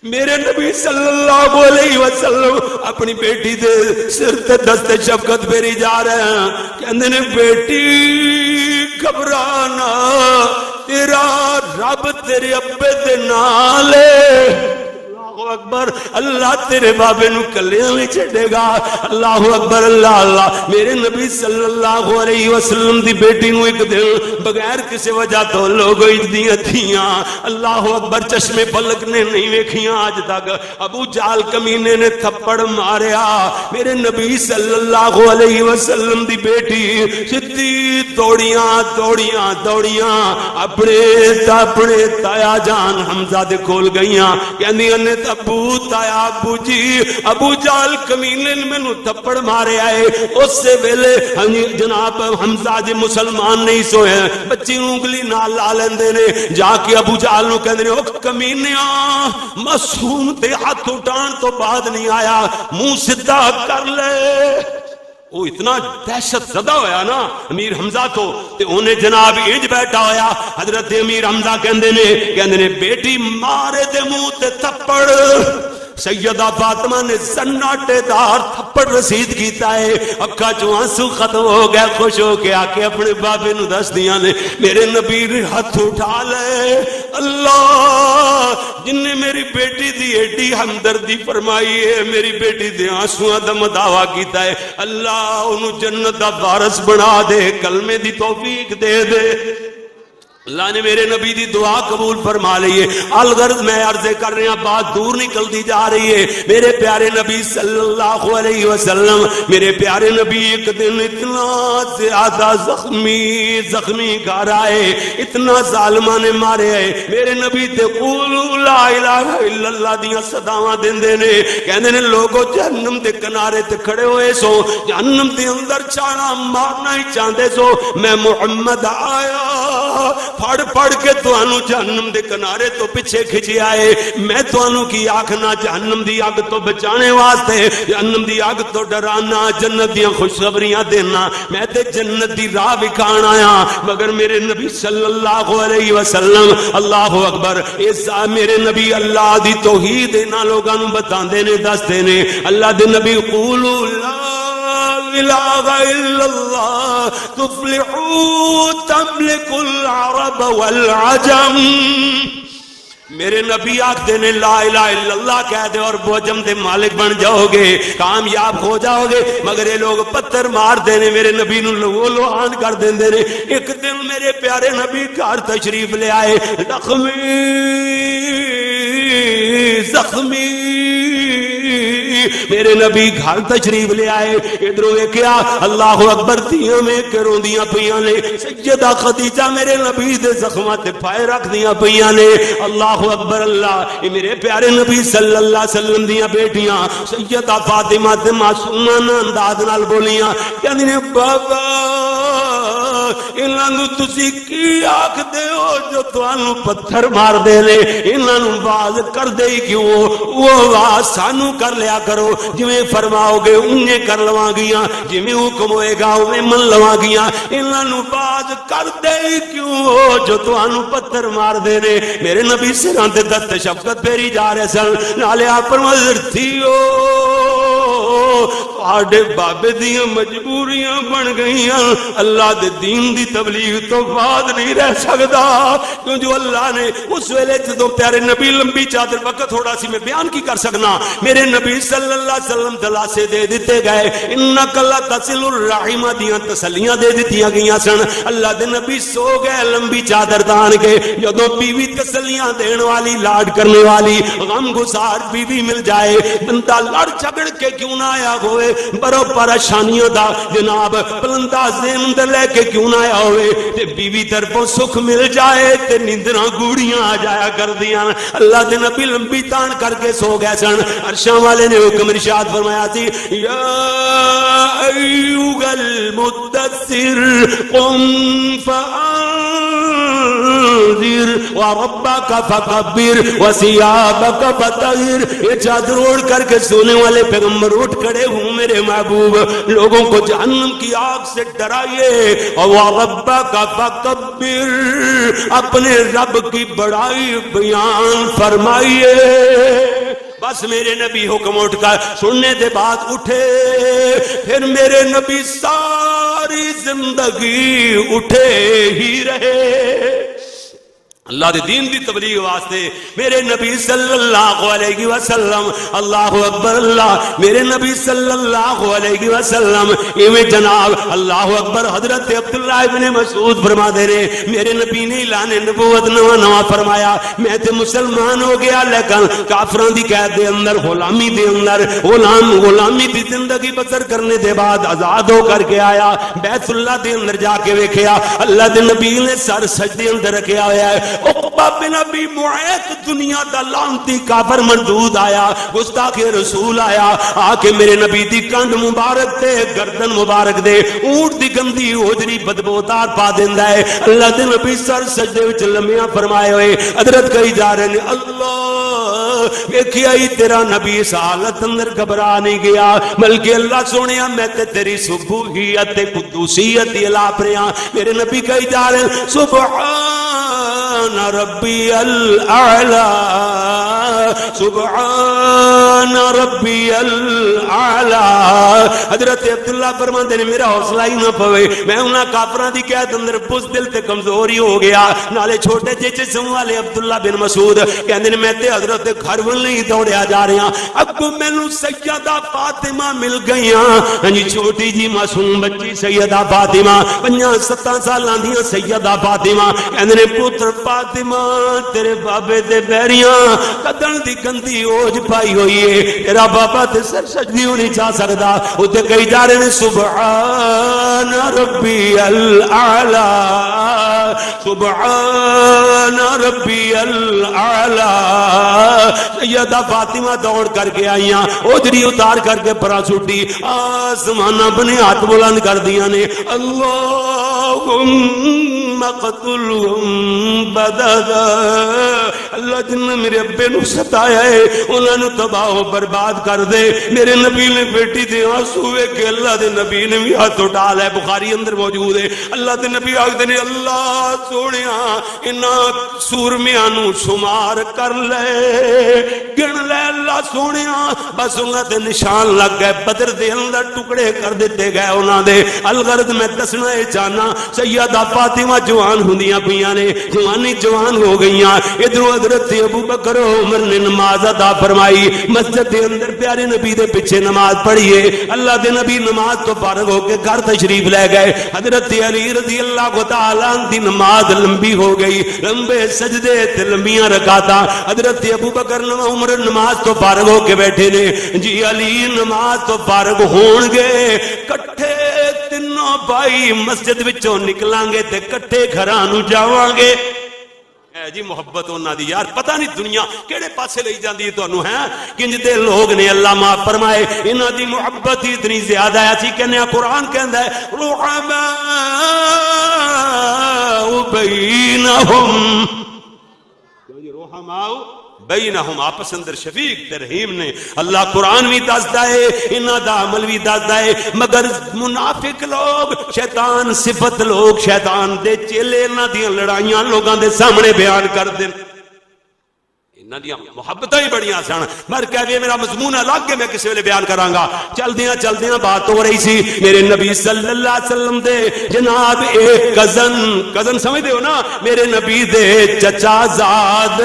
میرے نبی صلی اللہ علیہ وسلم اپنی بیٹی دے سر تے دست شفقت پھیری جا رہے ہیں. کہندے نے بیٹی گھبرانا، تیرا رب تیرے ابے دے نال ہے. اللہ اکبر. اللہ تیرے بابے نو کلیاں نہیں چھڑے گا. اللہ اکبر. اللہ اللہ. میرے نبی صلی اللہ علیہ وسلم دی بیٹی نو ایک دن بغیر کسی وجہ تو لوگ اجدیاں تھیاں. اللہ اکبر. چشمے پلک نے نہیں ویکھیاں آج تک. ابو جال کمینے نے تھپڑ ماریا. میرے نبی صلی اللہ علیہ وسلم دی بیٹی سدھی دوڑیاں دوڑیاں دوڑیاں اپنے تایا جان حمزہ دے کول گئیاں. کہندیاں نے ابو تایا ابو جی ابو جال کمینے نے مینوں تھپڑ مارے آئے. اس سے ویلے جناب حمزہ جی مسلمان نہیں سوئے، بچی انگلی نال لا لیندے نے. جا کے ابو جال نو کہندے نے او کمینیاں معصوم تے ہاتھ اٹھان تو بعد نہیں آیا، منہ سدھا کر لے. وہ اتنا دہشت زدہ ہویا نا امیر حمزہ تو تے انہیں جناب انج بیٹھا ہویا. حضرت امیر حمزہ کہندے نے بیٹی مارے دے منہ تے تھپڑ. سیدہ فاطمہ نے سناٹے دار تھپڑ رسید کیتا ہے. اکھا چوں آنسو ختم ہو گیا. خوش ہو کے آ کے اپنے بابے نو دس دیاں نے میرے نبی نے ہاتھ اٹھا لے. اللہ جن نے میری بیٹی دی ایڈی ہمدردی فرمائی ہے، میری بیٹی دے آنسواں دا مداوا کیتا ہے، اللہ انہوں جنت دا وارث بنا دے، کلمے دی توفیق دے دے. اللہ نے میرے نبی دی دعا قبول فرما لی ہے۔ الغرض میں عرض کر رہا بات دور نکلتی جا رہی ہے۔ میرے پیارے نبی صلی اللہ علیہ وسلم، میرے پیارے نبی ایک دن اتنا زیادہ زخمی گھر آئے، اتنا ظالمہ نے مارے ہے۔ میرے نبی تے قولوا لا الہ الا اللہ دیاں صداواں دیندے نے، کہندے نے لوگو جہنم دے کنارے تے کھڑے ہوئے سو، جہنم دے اندر چھاڑا مارنا ہی چاہندے سو، میں محمد آیا پڑھ کے توانو جہنم دے کنارے تو پیچھے کھچے آئے۔ میں توانو کی آکھنا جہنم دی آگ تو بچانے واسطے، جہنم دی آگ تو ڈرانا، جنت دیاں خوشخبریاں دینا، میں تے جنت دی راہ وکھان آیا۔ مگر میرے نبی صلی اللہ علیہ وسلم، اللہ اکبر، ایسا میرے نبی اللہ دی توحید انہاں لوگاں نوں بتاندے نے، دسدے نے۔ اللہ دے نبی قولوا لا الہ الا اللہ تفلحوا تملک العرب والعجم۔ میرے نبی آکھتے نے لا الہ الا اللہ کہہ دے اور بوجم دے مالک بن جاؤ گے، کامیاب ہو جاؤ گے۔ مگر یہ لوگ پتھر مار دینے، میرے نبی نو لو لوہان کر دیندے نے۔ ایک دن میرے پیارے نبی گھر تشریف لے آئے، زخمی میرے نبی گھر تشریف لے آئے۔ ادھروں کیا اللہ اکبر، دیاں میں کروں دیاں پیاں نے، سیدہ خدیجہ میرے نبی دے زخماں تے پائے رکھ دیاں پیاں نے۔ اللہ اکبر اللہ، یہ میرے پیارے نبی صلی اللہ علیہ وسلم دیاں بیٹیاں سیدہ فاطمہ تے معصومانہ انداز نال بولیاں، کہندی نے بابا انہاں نوں تسی کی آکھدے ہو جو تانوں پتھر مار دے نے، انہاں نوں باز کر دے کیوں؟ وہ آواز سانو کر لیا کرو، جویں فرماؤ گے انہیں کر لواں گیاں، جویں حکم ہوئے گا انہیں من لواں گیاں، انہاں نوں باز کر دے کیوں جو تانوں پتھر مار دے نے۔ میرے نبی سراں تے دست شفقت پھیری جا رہے سن، نالے آپ فرمایا تھیو آڈے بابے دیاں مجبوریاں بن گئیاں، اللہ دے دین دی تبلیغ تو بعد نہیں رہ سکتا، کیوں جو اللہ نے اس ویلے جدوں پیارے نبی لمبی چادر، وقت تھوڑا سی میں بیان کی کر سکنا، میرے نبی صلی اللہ علیہ وسلم دلاسے دے دیتے گئے، انکا لتصل الرحم دیاں تسلیاں دے دیتیاں گئیاں سن۔ اللہ دے نبی سو گئے لمبی چادر تان کے، جدوں بیوی تسلیاں دین والی، لاڈ کرنے والی، غم گسار بیوی مل جائے، بندہ لڑ جھگڑ کے کیوں نہ آیا ہوئے، برو پریشانیوں دا جناب بلندہ ذہن دے لے کے کیوں نہ آیا ہوئے، تے بیوی طرفوں سکھ مل جائے تے نیندراں گوڑیاں آ جایا کر دیاں۔ اللہ دے نبی لمبی تان کر کے سو گئے سن۔ عرشاں والے نے حکم ارشاد فرمایا تھی، یا ایھا المدثر قم فانذر وربک فکبر وثیابک فطہر۔ یہ چادر اوڑھ کر کے سونے والے پیغمبر اٹھ کھڑے ہوں میرے محبوب، لوگوں کو جہنم کی آگ سے ڈرائیے، وَرَبَّكَ فَكَبِّرْ، اپنے رب کی بڑائی بیان فرمائیے۔ بس میرے نبی حکم اٹھ کر سننے دے بعد اٹھے، پھر میرے نبی ساری زندگی اٹھے ہی رہے۔ اللہ دے دین دی تبلیغ واسطے میرے نبی صلی اللہ علیہ وسلم، اللہ اکبر اللہ، میرے نبی صلی اللہ علیہ وسلم ایویں جناب اللہ اکبر حضرت عبداللہ ابن مسعود فرما دے رہے، میرے نبی نے اعلان نبوت نواں نواں فرمایا، میں تے مسلمان ہو گیا لیکن کافران دی قید دے اندر، غلامی دے اندر، غلامی دی زندگی بسر کرنے دے بعد آزاد ہو کر کے آیا، بیت اللہ دے اندر جا کے ویکھیا، اللہ دے نبی نے سر سجدے اندر رکھیا ہوا ہے۔ عقبہ بن ابی معیط دنیا دا لعنتی کافر مردود آیا، گستاخ رسول آیا، آ کے میرے نبی دی کندھ مبارک تے گردن مبارک دے اونٹ دی گندی ہوجری بدبودار پا دیندا ہے۔ اللہ دے نبی سر سجدے وچ لمیاں فرمائے ہوئے حضرت کہی جا رہے ہیں، اللہ ویکھیا ہی تیرا نبی اس حالت اندر گھبرا نہیں گیا، بلکہ اللہ سونیا میں تے تیری سبوحیت تے قدوسیت دی الاپ رہا۔ میرے نبی کہی جا رہے ہیں، سبحان ربی الاعلی سبحان ربی الاعلی. حضرت عبداللہ فرماندے نے میرا حوصلہ ہی نہ پوے، میں انہاں کافراں دی قید اندر بزدل تے کمزوری ہو گیا. نالے چھوٹے جے جسم والے عبداللہ بن مسعود کہندے نے میں تے حضرت گھر ول نہیں دوڑیا جا رہا، اب مینوں سیدہ فاطمہ مل گئیاں. ہاں جی چھوٹی جی معصوم بچی سیدہ فاطمہ، 5-7 سالاں دی سیدہ فاطمہ. کہندے نے پتر فاطمہ تیرے بابے دے بیریاں کدن دی گندی اوج پائی ہوئی ہے، تیرا بابا تے سر سجدی نہیں چاہ سکدا. اوتے کئی جا رہے نے سبحان ربی الاعلی سبحان ربی الاعلی. سیدہ فاطمہ دوڑ کر کے آئیاں، اوجری اتار کر کے پرا سٹی، آسمانہ بنے ہاتھ بلند کر دیا نے، اللہم قتلہم بددا. اللہ جن نے میرے ابے نو ستایا ہے انہاں نو تباہ و برباد کر دے. میرے نبی نے بیٹی دے آنسو ویکھ کے اللہ دے نبی نے بھی ہاتھ اٹھا لے، بخاری اندر موجود ہے. اللہ دے نبی آکھدے نے اللہ سونیا انہاں سورمیاں نو شمار کر لے، گن لے اللہ سونیا. بس انہاں تے نشان لگ گئے، بدر دے اندر ٹکڑے کر دیتے گئے انہاں دے. الغرض میں دسنا ہے چاہنا سیدہ فاطمہ جوان ہوندیاں پیاں نے، جوانی جوان ہو گئیاں. ادھروں حضرت ابو بکر و عمر نے نماز ادا فرمائی، مسجد دے اندر پیارے نبی دے پیچھے نماز پڑھیے. اللہ دے نبی نماز تو فارغ ہو کے گھر تشریف لے گئے. حضرت علی رضی اللہ تعالیٰ عنہ دی نماز لمبی ہو گئی، لمبے سجدے تے لمبیاں رکعتاں. حضرت ابو بکر عمر نماز تو فارغ ہو کے بیٹھے نے، جی علی نماز تو فارغ ہون گے، کٹھے تینوں بھائی مسجد وچوں نکلاں گے تے کٹھے گھراں نو جاواں گے. اے جی محبت انہاں دی یار پتہ نہیں دنیا کیڑے پاسے لئی جاندی ہے تانوں ہے. کنج دے لوگ نے اللہ معاف فرمائے، انہاں دی محبت ہی اتنی زیادہ ہے. اسی کہنے قرآن کہندا ہے رحماء بینہم، رحماء بینہم آپس اندر شفیق تے رحیم نے. اللہ قرآن بھی دسدا ہے، انہاں دا عمل بھی دسدا ہے. مگر منافق لوگ، شیطان صفت لوگ، شیطان دے چیلے انہاں دیاں لڑائیاں لوگاں دے سامنے بیان کر دین. انہاں دیاں محبتاں ہی بڑیاں سن، مر کہے میرا مضمون الگ ہے، میں کسی ویلے بیان کراں گا. چلدیاں چلدیاں بات ہو رہی سی میرے نبی صلی اللہ علیہ وسلم دے جناب ایک کزن سمجھتے ہو نا، میرے نبی دے چچا زاد،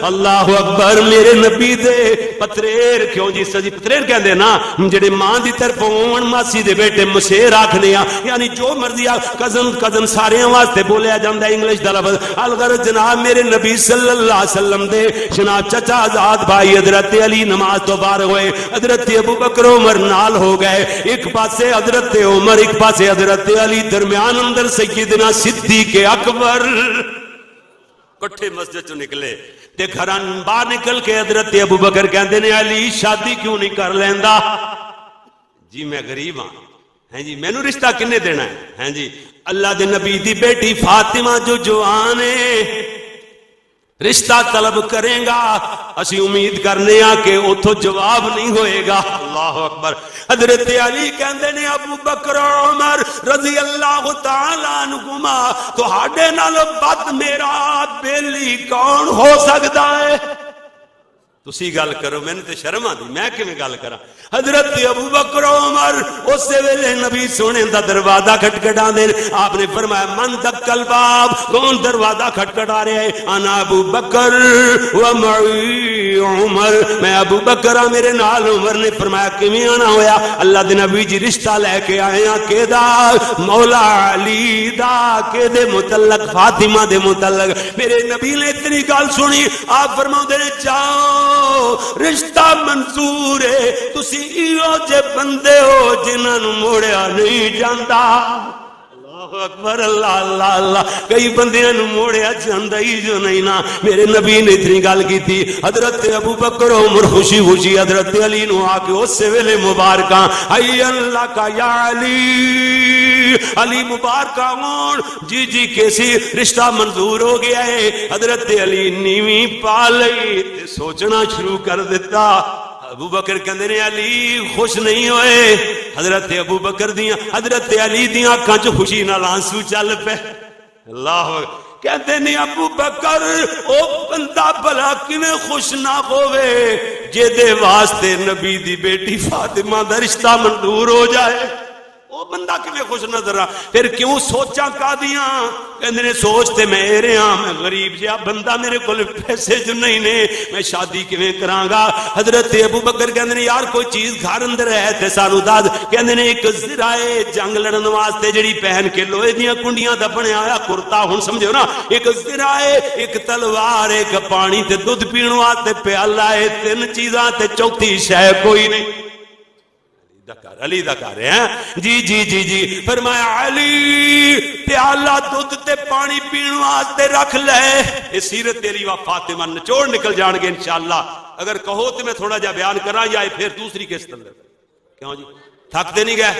اللہ اکبر، میرے نبی دے پتریر، کیوں جی سجی پتریر کہندے نا جڑے ماں دی طرف ہون، ماسی دے بیٹے مسیر آکھنے آ، یعنی جو مرضی آ، کزن سارے واسطے بولیا جاندا ہے انگلش دا لفظ. الغرض جناب میرے نبی صلی اللہ علیہ وسلم دے جناب چچا آزاد بھائی حضرت علی نماز تو فارغ ہوئے، حضرت ابو بکر عمر نال ہو گئے. ایک پاسے حضرت عمر، ایک پاسے حضرت علی، درمیان اندر سیدنا صدیق اکبر. کٹھے مسجد چوں نکلے تے گھراں باہر نکل کے حضرت ابو بکر کہندے نے علی شادی کیوں نہیں کر لیندا؟ جی میں غریب ہاں، ہیں جی مینوں رشتہ کنے دینا ہے؟ ہیں جی اللہ دے نبی دی بیٹی فاطمہ جو جوان ہے رشتہ طلب کریں گا، اسی امید کرنے ہاں کہ اتھو جواب نہیں ہوئے گا. اللہ اکبر. حضرت علی کہندے نے ابو بکر عمر رضی اللہ تعالیٰ عنہما تہاڈے نال بد میرا بیلی کون ہو سکتا ہے؟ تسی گل کرو، میں نے تے شرم آندی، میں کیویں گل کراں؟ حضرت ابو بکر عمر اس ویلے نبی سونے دا دروازہ کھٹکھٹا دے، آپ نے فرمایا من دکل باب، کون دروازہ کھٹکھٹا رہے ہے؟ انا ابو بکر و معی عمر، میں ابو بکر ہاں، میرے نال عمر. نے فرمایا کیویں آنا ہویا؟ اللہ دے نبی جی رشتہ لے کے آئے ہاں، کیدا؟ مولا علی دا، کیدے متعلق؟ فاطمہ دے متعلق. میرے نبی نے اتنی گل سنی، آپ فرماؤندے نے جاؤ رشتہ منظور ہے، تسی ایو جے بندے ہو جنہاں نوں موڑیا نہیں جاندا. اللہ اکبر، اللہ اللہ اللہ. کئی بندیاں نوں موڑیا جاندا ہی جو نہیں نا. میرے نبی نے اتنی گل کی تھی. حضرت ابو بکر عمر خوشی خوشی حضرت علی نو آ کے اس ویلے مبارکاں حی اللہ کا یا علی، علی مبارکاں ہون. جی جی کیسی رشتہ منظور ہو گیا ہے. حضرت علی نیویں پا لئی تے سوچنا شروع کر دیتا. ابو بکر کہندے نے علی خوش نہیں ہوئے. حضرت ابو بکر دیاں، حضرت علی دیاں اکھاں چ خوشی نال آنسو چل پے. اللہ کہندے نے ابو بکر او بندہ بھلا کیویں خوش نہ ہوے جے دے واسطے نبی دی بیٹی فاطمہ دا رشتہ منظور ہو جائے، وہ بندہ کیویں خوش نظر آ، پھر کیوں سوچاں کا دیاں؟ کہندے نے سوچتے میرے ہاں میں غریب جہا بندہ، میرے کول پیسے جو نہیں نے، میں شادی کیویں کراں گا؟ حضرت ابو بکر کہندے نے یار کوئی چیز گھر اندر ہے تے سانو دس۔ کہندے نے ایک ذرائع جنگ لڑن واسطے جڑی پہن کے لوہے دیاں کنڈیاں دا بنیا ہویا کرتا، ہن سمجھو نا، ایک ذرائع، ایک تلوار، ایک پانی تے دودھ پین واسطے پیالہ، اے تین چیزاں تے چوتھی شے کوئی نہیں۔ علی دا کر رہے ہیں جی جی جی جی، فرمایا علی پیالہ دودھ تے پانی پین واسطے رکھ لے۔ یہ سیرت علی و فاطمہ نچوڑ نکل جان گے انشاءاللہ۔ اگر کہو تو میں تھوڑا جا بیان کراں یا پھر دوسری قسط اندر کیوں جی تھکتے نہیں گئے؟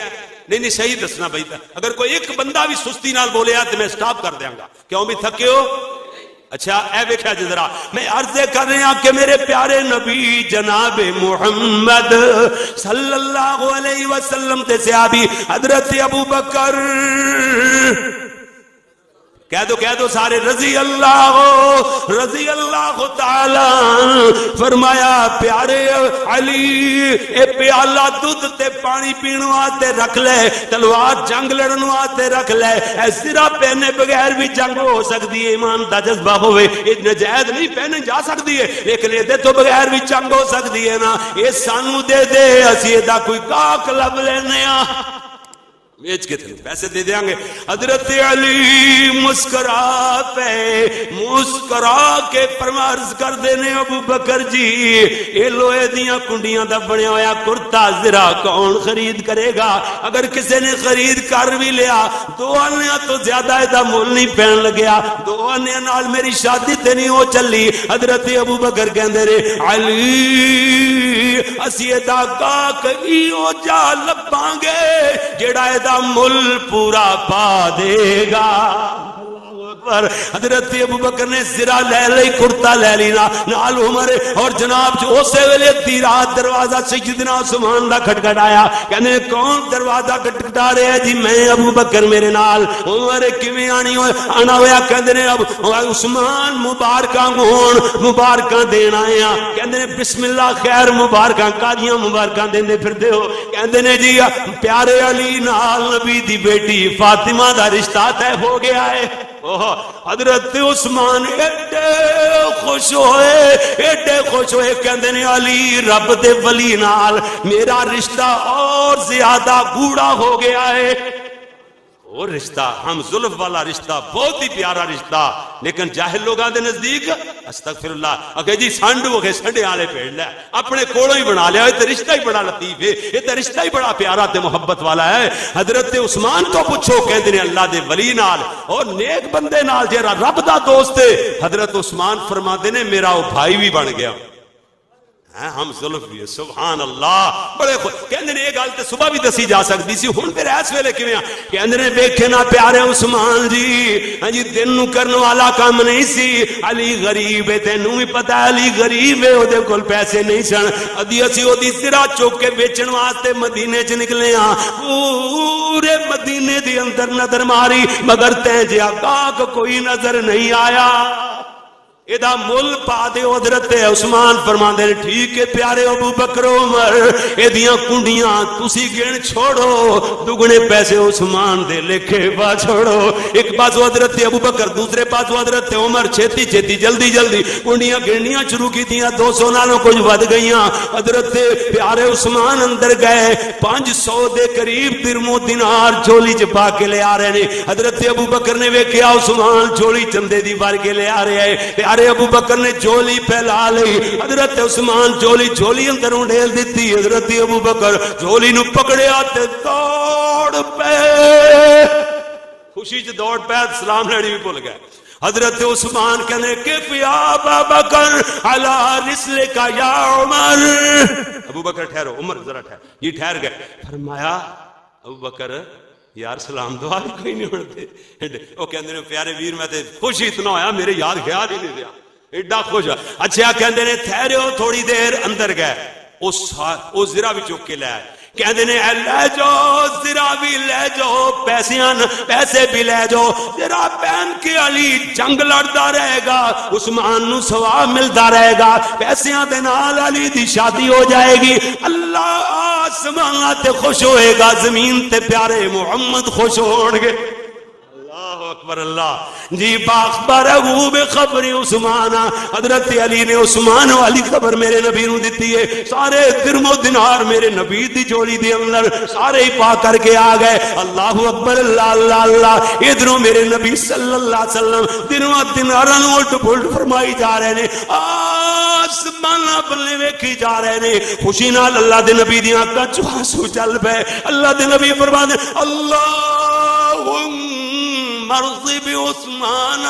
نہیں صحیح دسنا بھائی، اگر کوئی ایک بندہ بھی سستی نال بولے تو میں سٹاپ کر دیاں گا۔ کیوں بھی تھکے ہو؟ اچھا اے ویکھیا جی ذرا، میں عرض کر رہا کہ میرے پیارے نبی جناب محمد صلی اللہ علیہ وسلم تے صحابی حضرت ابو بکر، کہہ دو سارے رضی اللہ تعالی، فرمایا پیارے علی اے پیالہ دودھ تے پانی پین واسطے رکھ لے، تلوار جنگ لڑن واسطے رکھ لے، اے سرا پہنے بغیر بھی جنگ ہو سکتی ہے، ایمان دا جذبہ ہوئے، نجائز نہیں پہنے جا سکتی ہے لیکن دے تو بغیر بھی جنگ ہو سکتی ہے نا، اے سانو دے دے اسی دا کوئی کاک لب لینے آ، بیچ کے تھے پیسے دے دیاں گے۔ حضرت علی مسکرا کے فرمارز کر دینے ابو بکر جی اے لوہے دیاں کنڈیاں دا بنیا ہویا کرتا ذرا کون خرید کرے گا؟ اگر کسی نے خرید کر بھی لیا 2 آنیاں تو زیادہ ایدہ مول نہیں پہن لگیا، 2 آنیاں نال میری شادی تے نہیں ہو چلی۔ حضرت ابو بکر کہندے رہے علی اسی ایدہ کا کئی ہو جا لباں گے جیڑا ایدہ مل پورا پا دے گا۔ حضرت ابو بکر نے زرا لے لئی، کرتا لے لینا نال عمر، اور جناب جو اسے ویلے دی رات دروازہ سیدنا عثمان دا کھٹکھٹایا، کہنے کون دروازہ کھٹکھٹا رہے ہیں؟ جی میں ابو بکر میرے نال۔ عمر کیویں آنا ہویا؟ کہندے نے اب عثمان مبارکاں ہون، مبارکاں دین آئے ہیں۔ کہندے نے بسم اللہ خیر مبارکاں کادیاں مبارکاں دیندے پھردے ہو؟ کہندے نے جی پیارے علی نال نبی دی بیٹی فاطمہ دا رشتہ طے ہو گیا ہے۔ حضرت عثمان ایڈے خوش ہوئے کہندے نے علی رب دے ولی نال میرا رشتہ اور زیادہ گوڑا ہو گیا ہے۔ وہ رشتہ ہم زلف والا رشتہ بہت ہی پیارا رشتہ، لیکن جاہل لوگاں دے نزدیک استغفر اللہ اگے جی سانڈ ہو گئے سنڈے والے پیڑ لے اپنے کوڑوں ہی بنا لیا، یہ رشتہ ہی بڑا لطیف ہے، یہ رشتہ ہی بڑا پیارا تے محبت والا ہے۔ حضرت عثمان تو پوچھو کہندے نے اللہ دے ولی نال اور نیک بندے نال جیڑا رب دا دوست ہے، حضرت عثمان فرماتے نے میرا وہ بھائی بھی بن گیا، ہم ظلم بھی سبحان اللہ بڑے کہندے نے یہ گل تے صبح بھی دسی جا سکتی سی، ہن پھر اس ویلے کیویں کہندے نے ویکھے نا پیارے عثمان جی، ہاں جی دن نو کرن والا کام نہیں سی، علی غریب ہے تینوں بھی پتہ ہے علی غریب ہے، اودے کول پیسے نہیں سن، ادی اسی اودی سرا چوک کے بیچن واسطے مدینے چ نکلے ہاں، پورے مدینے دے اندر نظر ماری مگر تے جیا کاک کوئی نظر نہیں آیا۔ ایدہ مل پا دے حضرت عثمان فرماندے ٹھیک ہے پیارے ابو بکر عمر ایدیاں کنڈیاں تسی گن چھوڑو، دگنے پیسے عثمان دے لکھے پا چھوڑو۔ ایک پاس حضرت ابو بکر، دوسرے پاس حضرت عمر چھتی چھتی جلدی جلدی کنڈیاں گنڈیاں شروع کی تھیاں، 200 نالوں کچھ ود گئیاں۔ حضرت پیارے عثمان اندر گئے، 500 دے قریب درم و دینار جھولی چپا کے لے آ رہے نے۔ حضرت ابو بکر نے ویکھیا عثمان جھولی چندے دی بار کے لے آ رہے ہیں، ابو بکر نے جولی پھیلا لی، حضرت عثمان جولی اندر ڈھیل دیتی، حضرت ابو بکر جولی نو پکڑیا تے دوڑ پے، خوشی چ دوڑ پے، سلام لینے بھی بھول گئے۔ حضرت عثمان کہنے کیف یا ابا بکر علی رسلک یا عمر، ابو بکر ٹھہرو، عمر ذرا ٹھہر، یہ ٹھہر گئے۔ فرمایا ابو بکر یار سلام دعا کوئی نہیں ہوتے، وہ کہندے نے پیارے ویر میں تے خوش اتنا ہویا میرے یاد خیال ہی نہیں رہا، ایڈا خوش۔ اچھا کہندے نے ٹھہرو تھوڑی دیر، اندر گئے، اس ذرا بھی چک کے لے آئے، کہندے نے اے لے جاؤ ذرا بھی لے جاؤ پیسے بھی لے جاؤ ذرا پہن کے علی جنگ لڑدا رہے گا عثمان نو ثواب ملدا رہے گا پیسیاں دے نال علی دی شادی ہو جائے گی اللہ آسمان تے خوش ہوئے گا زمین تے پیارے محمد خوش ہون گے اللہ اکبر اللہ جی باخبر ابو بخبر عثمان حضرت علی نے عثمان والی خبر میرے نبی نو دتی ہے سارے درم و دینار میرے نبی دی جوڑی دے اندر سارے ہی پا کر کے آ گئے اللہ اکبر اللہ اللہ اللہ ادھروں میرے نبی صلی اللہ علیہ وسلم درم و دیناراں نو الٹ پلٹ فرمائی جا رہے نے آسمان بلے ویکھی جا رہے نے خوشی نال اللہ دے نبی دی آنکھاں چوں آنسو چل پے اللہ دے نبی فرماندے اللہم مرضی بھی عثمان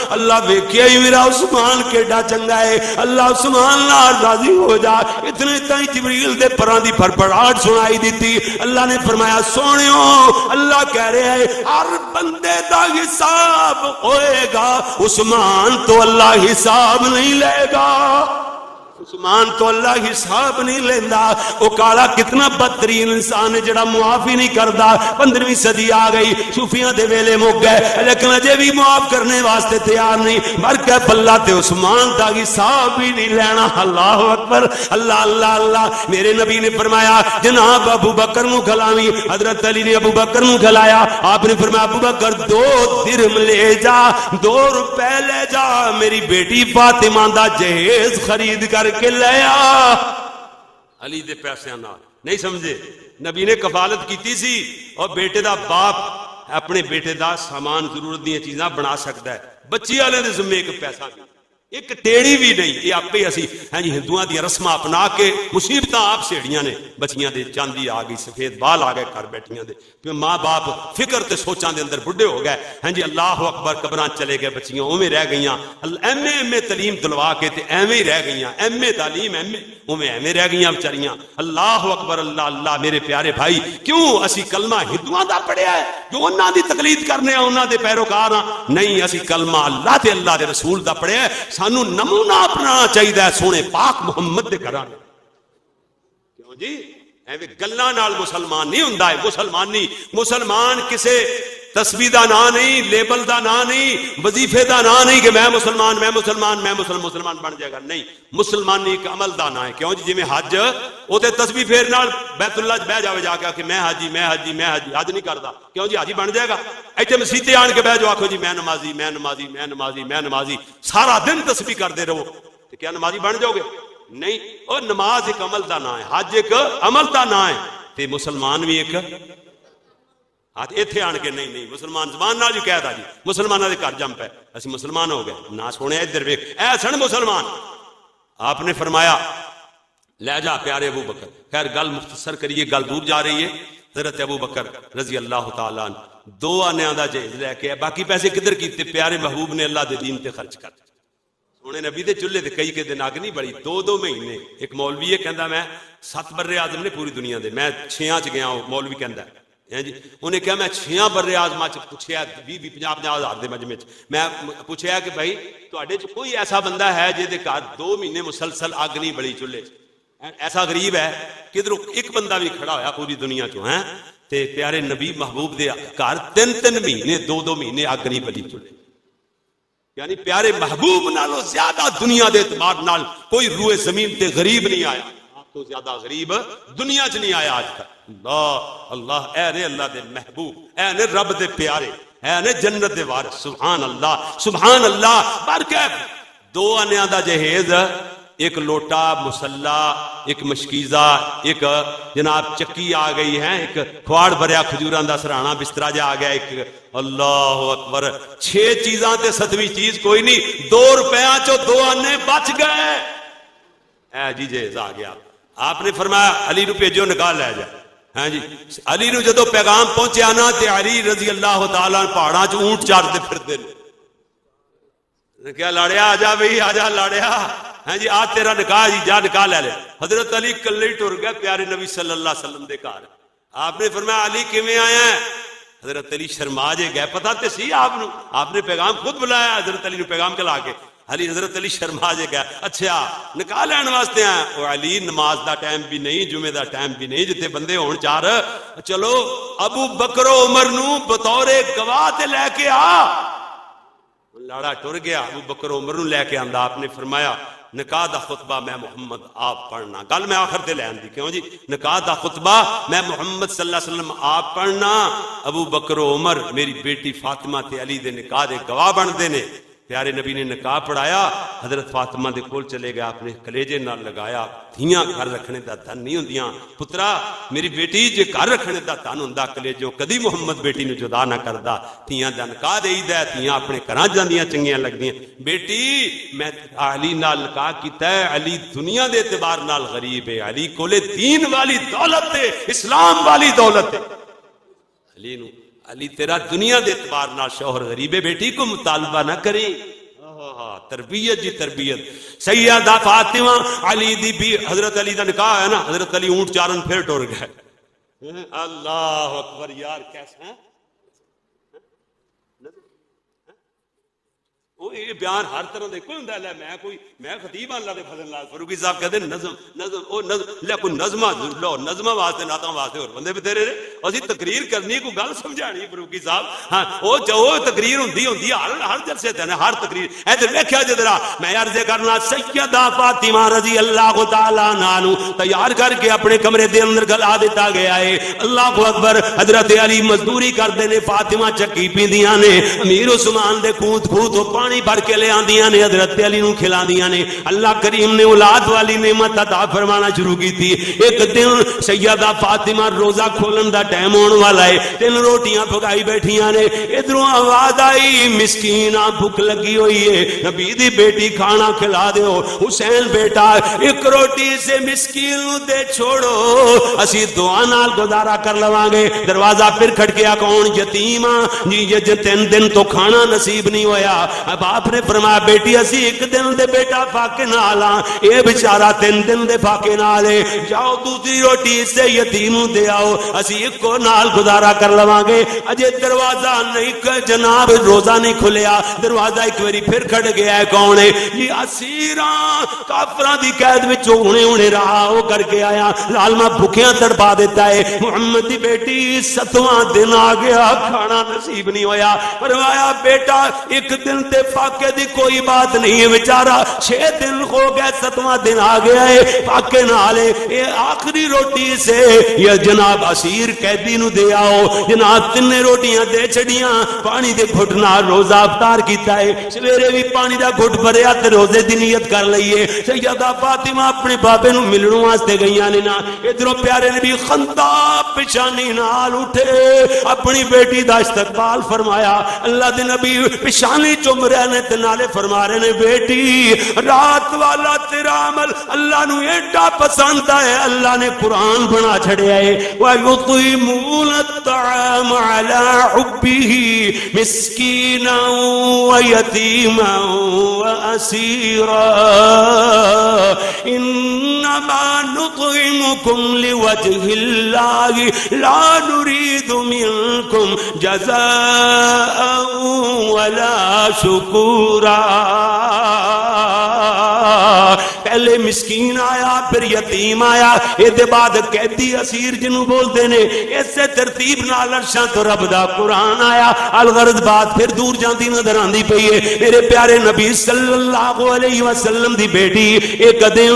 اللہ ویکھیا ہی میرا عثمان کیڈا چنگا ہے اللہ عثمان نال راضی ہو جا اتنے تائیں جبریل دے پراں دی پھڑپڑاہٹ سنائی دیتی اللہ نے فرمایا سونیو اللہ کہہ رہے ہیں ہر بندے دا حساب ہوئے گا عثمان تو اللہ حساب نہیں لے گا عثمان تو اللہ حساب نہیں لیندہ وہ کالا کتنا بدترین انسان ہے جڑا معافی نہیں کردا 15ویں صدی آ گئی صوفیاں دے ویلے مک گئے لیکن اجے بھی معاف کرنے واسطے تیار نہیں مر کے پلہ تے عثمان دا حساب بھی نہیں لینا اللہ اکبر اللہ اللہ اللہ میرے نبی نے فرمایا جناب ابو بکر نو کھلاویں حضرت علی نے ابو بکر نو کھلایا آپ نے فرمایا ابو بکر 2 درہم لے جا 2 روپے لے جا میری بیٹی فاطمہ دا جہیز خرید کر کے لیا علی دے پیسے نال نہیں سمجھے نبی نے کفالت کیتی سی اور بیٹے دا باپ اپنے بیٹے دا سامان ضرورت دی چیزاں بنا سکتا ہے بچی والے دے ذمے ایک پیسہ بھی ایک ٹیڑی بھی نہیں یہ آپ ہی اسی ہاں جی ہندوؤں دی رسماں اپنا کے مصیبتاں آپ سیڑیاں نے بچیاں دے چاندی آ گئی سفید بال آ گئے گھر بیٹھیاں دے پھر ماں باپ فکر تے سوچاں دے اندر بڈھے ہو گئے ہاں جی اللہ اکبر قبراں چلے گئے بچیاں اوویں رہ گئیاں ایم اے تعلیم دلوا کے تے ایویں ہی رہ گئیاں ایم اے تعلیم اوویں ایویں رہ گئیاں بیچاریاں اللہ اکبر اللہ اللہ میرے پیارے بھائی کیوں اسی کلمہ ہندوؤں دا پڑھیا ہے جو انہاں دی تقلید کرنے ہیں انہاں دے پیروکار ہاں نہیں اسی کلمہ اللہ تے اللہ دے رسول دا پڑھیا ہے سانو نمونہ اپنانا چاہیے سونے پاک محمد دے گھرانے کیوں جی ایویں گلاں نال مسلمان نہیں ہوندا ہے مسلمان کسے تسبیح دا نام نہیں لیبل دا نام نہیں وظیفے دا نام نہیں کہ میں مسلمان مسلمان بن جائے گا نہیں مسلمانی ایک عمل دا نام ہے کیوں جی میں حج او تے تسبیح پھیر نال بیت اللہ بہ جاوے جا کے کہ میں حاجی حج نہیں کردا کیوں جی حاجی بن جائے گا ایتھے مسجد تے آن کے بہ جاؤ آکھو جی میں نمازی سارا دن تسبیح کردے رہو تے کیا نمازی بن جاؤ گے نہیں او نماز ایک عمل دا نام ہے حج ایک عمل دا نام ہے تے مسلمان بھی ایک اتنے آن کے نہیں مسلمان زبان نال جو کہہ دا جی مسلمانوں کے گھر جم پے اسی مسلمان ہو گئے نہ سونے ادھر ویکھ اے سن مسلمان آپ نے فرمایا لے جا پیارے ابو بکر خیر گل مختصر کریے گل دور جا رہی ہے حضرت ابو بکر رضی اللہ تعالیٰ عنہ 2 آنیاں دا جہیز لے کے باقی پیسے کدھر کیتے پیارے محبوب نے اللہ دے دین تے خرچ کر سونے نبی دے چولہے تے کئی کے دن اگ نہیں بڑی 2 مہینے ایک مولوی ہے کہندا میں 7 بر اعظم نے پوری دنیا دے میں 6 چ گیا مولوی کہندا جی انہیں کہا میں 6 بر اعظم چ پوچھیا 20-50 ہزار دے مجمع میں پوچھیا کہ بھائی تواڈے چ کوئی ایسا بندہ ہے جے دے گھر 2 مہینے مسلسل اگ نہیں بڑی چولہے ایسا غریب ہے کدھروں ایک بندہ بھی کھڑا ہویا پوری دنیا چوں ہیں تے پیارے نبی محبوب دے گھر 3 مہینے 2 مہینے اگ نہیں بلی چولہے یعنی پیارے محبوب نالوں زیادہ دنیا دے اعتبار نال کوئی روئے زمین تے غریب نہیں آیا آپ تو زیادہ غریب دنیا چ نہیں آیا آج تک اللہ اے نے اللہ دے محبوب اے نے رب دے پیارے اے نے جنت دے وارث سبحان اللہ برکت 2 آنیاں دا جہیز ایک لوٹا مسلح ایک مشکیزہ ایک جناب چکی آ گئی ہے ایک کھواڑ بھریا کھجوراں دا سرہانا بسترا جا آ گیا ایک اللہ اکبر 6 چیزاں تے 7ویں چیز کوئی نہیں 2 روپیاں چو 2 آنے بچ گئے اے جی جہیز آ گیا آپ نے فرمایا علی نو بھیجو نکال لے جا ہاں جی علی نو جدو پیغام پہنچیا نا تے علی رضی اللہ تعالیٰ پہاڑاں چ اونٹ چارتے پھرتے کیا لاڑیا آ جا بھئی آ جا لاڑیا ہاں جی آج تیرا نکاح جی جا نکاح لے لے حضرت علی کلے ہی ٹر گئے پیارے نبی صلی اللہ علیہ وسلم دے گھر آپ نے فرمایا علی کیویں آیا ہے حضرت علی شرما جے گئے پتہ تے سی آپ نے پیغام خود بلایا حضرت علی نے پیغام کلا کے علی حضرت علی شرما جے گیا اچھا نکاح لین واسطے ہیں وہ علی نماز دا ٹائم بھی نہیں جمعے دا ٹائم بھی نہیں جتے بندے ہون چار چلو ابو بکر و عمر نو بطور گواہ تے لے کے آ لاڑا ٹر گیا ابو بکر و عمر نو لے کے آندا آپ نے فرمایا نکاح دا خطبہ میں محمد آپ پڑھنا گل میں آخر تے لے آندی کیوں جی نکاح دا خطبہ میں محمد صلی اللہ علیہ وسلم آپ پڑھنا ابو بکر و عمر میری بیٹی فاطمہ تے علی دے نکاح دے گواہ بن دے نے پیارے نبی نے نکاح پڑھایا حضرت فاطمہ دے کول چلے گیا آپ نے کلیجے نال لگایا دھیاں گھر رکھنے دا دھن نہیں ہوندیاں پترا میری بیٹی جے گھر رکھنے دا دھن ہوندا کلیجوں کدی محمد بیٹی نو جدا نہ کردا دھیاں دا نکاح دئیدا دھیاں اپنے گھراں جاندیاں چنگیاں لگدیاں بیٹی میں علی نال نکاح کیتا ہے علی دنیا دے اعتبار نال غریب ہے علی کولے دین والی دولت ہے اسلام والی دولت ہے علی نو علی تیرا دنیا دے اعتبار نال شوہر غریب ہے بیٹی کو مطالبہ نہ کریں تربیت جی تربیت سیدہ فاطمہ علی دی بھی حضرت علی دا نکاح ہے نا حضرت علی اونٹ چارن پھر ٹر گئے اللہ اکبر یار کیسا ہے وہ یہ بیان ہر طرح دے کوئی ہوندا ہے میں خطیب اللہ دے فضل نال فاروقی صاحب کہتے نظم او نظم لے کوئی نظمہ لو نظمہ واسطے نعتاں واسطے اور بندے بھی تیرے اسی تقریر کرنی کوئی گل سمجھانی فاروقی صاحب ہاں او جو تقریر ہوندی ہر جلسے تے ہر تقریر ادھر ویکھیا جے ذرا میں عرض کرنا سیدہ فاطمہ رضی اللہ تعالی عنہ تیار کر کے اپنے کمرے دے اندر گلا دیتا گیا ہے اللہ اکبر حضرت علی مزدوری کردے نے فاطمہ چکی پیندیاں نے امیر عثمان دے کھوت پانی بھر کے لے آندیاں نے حضرت علی نو کھلاندیاں نے اللہ کریم نے اولاد والی نعمت عطا فرمانا شروع کی تھی ایک دن سیدہ فاطمہ روزہ کھولن دا ٹائم ہون والا ہے 3 روٹیاں پکائی بیٹھیاں نے ادھروں آواز آئی مسکینہ بھوک لگی ہوئی ہے نبی دی بیٹی کھانا کھلا دیو حسین بیٹا 1 روٹی سے مسکین نو دے چھوڑو اسی دعا نال گزارا کر لواں گے دروازہ پھر کھٹکیا کون یتیم جی یہ 3 دن تو کھانا نصیب نہیں ہویا باپ نے فرمایا بیٹی اسی 1 دن دے بیٹا فاقے نال اے بیچارہ 3 دن دے فاقے نال جاؤ دوسری روٹی سے یتیم دے آؤ اسی ایک کو نال گزارا کر لواں گے اجے دروازہ نہیں جناب روزہ نہیں کھلیا دروازہ ایک باری پھر کھڑ گیا ہے کون ہے یہ اسیراں کافراں دی قید وچ ہونے رہا ہو کر کے آیا لالما بھوکیاں تڑپا دیتا ہے محمد دی بیٹی 7واں دن آ گیا کھانا نصیب نہیں ہویا فرمایا بیٹا 1 دن تے فاقے دی کوئی بات نہیں ہے بیچارہ 6 دن ہو گئے 7واں دن آ گیا ہے فاقے نالے یہ آخری روٹی سے یہ جناب اسیر قیدی نو دے آؤ جناب 3 روٹیاں دے چھڑیاں پانی دے گھٹ نال روزہ افطار کیتا ہے سویرے بھی پانی دا گھٹ بھریا تے روزے دی نیت کر لئیے سیدہ فاطمہ اپنے بابے نو ملنوں واسطے گئیاں نے نا ادھروں پیارے نبی خندہ پیشانی نال اٹھے اپنی بیٹی دا استقبال فرمایا اللہ دے نبی پیشانی چوم رہے نے تے نالے فرما رہے نے بیٹی رات والا تیرا عمل اللہ نو ایڈا پسند ہے اللہ نے قرآن بنا چھڑیا ہے وَيُطْعِمُونَ الطَّعَامَ عَلَىٰ حُبِّهِ مِسْكِينًا وَيَتِيمًا وَأَسِيرًا إِنَّمَا نُطْعِمُكُمْ لِوَجْهِ اللَّهِ لَا نُرِيدُ مِنكُمْ جَزَاءً وَلَا شُكُورًا پہلے مسکین آیا پھر یتیم آیا یہ بعد قیدی اسیر جنوں بول دینے اسے ترتیب نال عرشاں تو رب دا قرآن آیا الغرض بات پھر دور جاندی نظر آندی پئی ہے میرے پیارے نبی صلی اللہ علیہ وسلم دی بیٹی ایک دن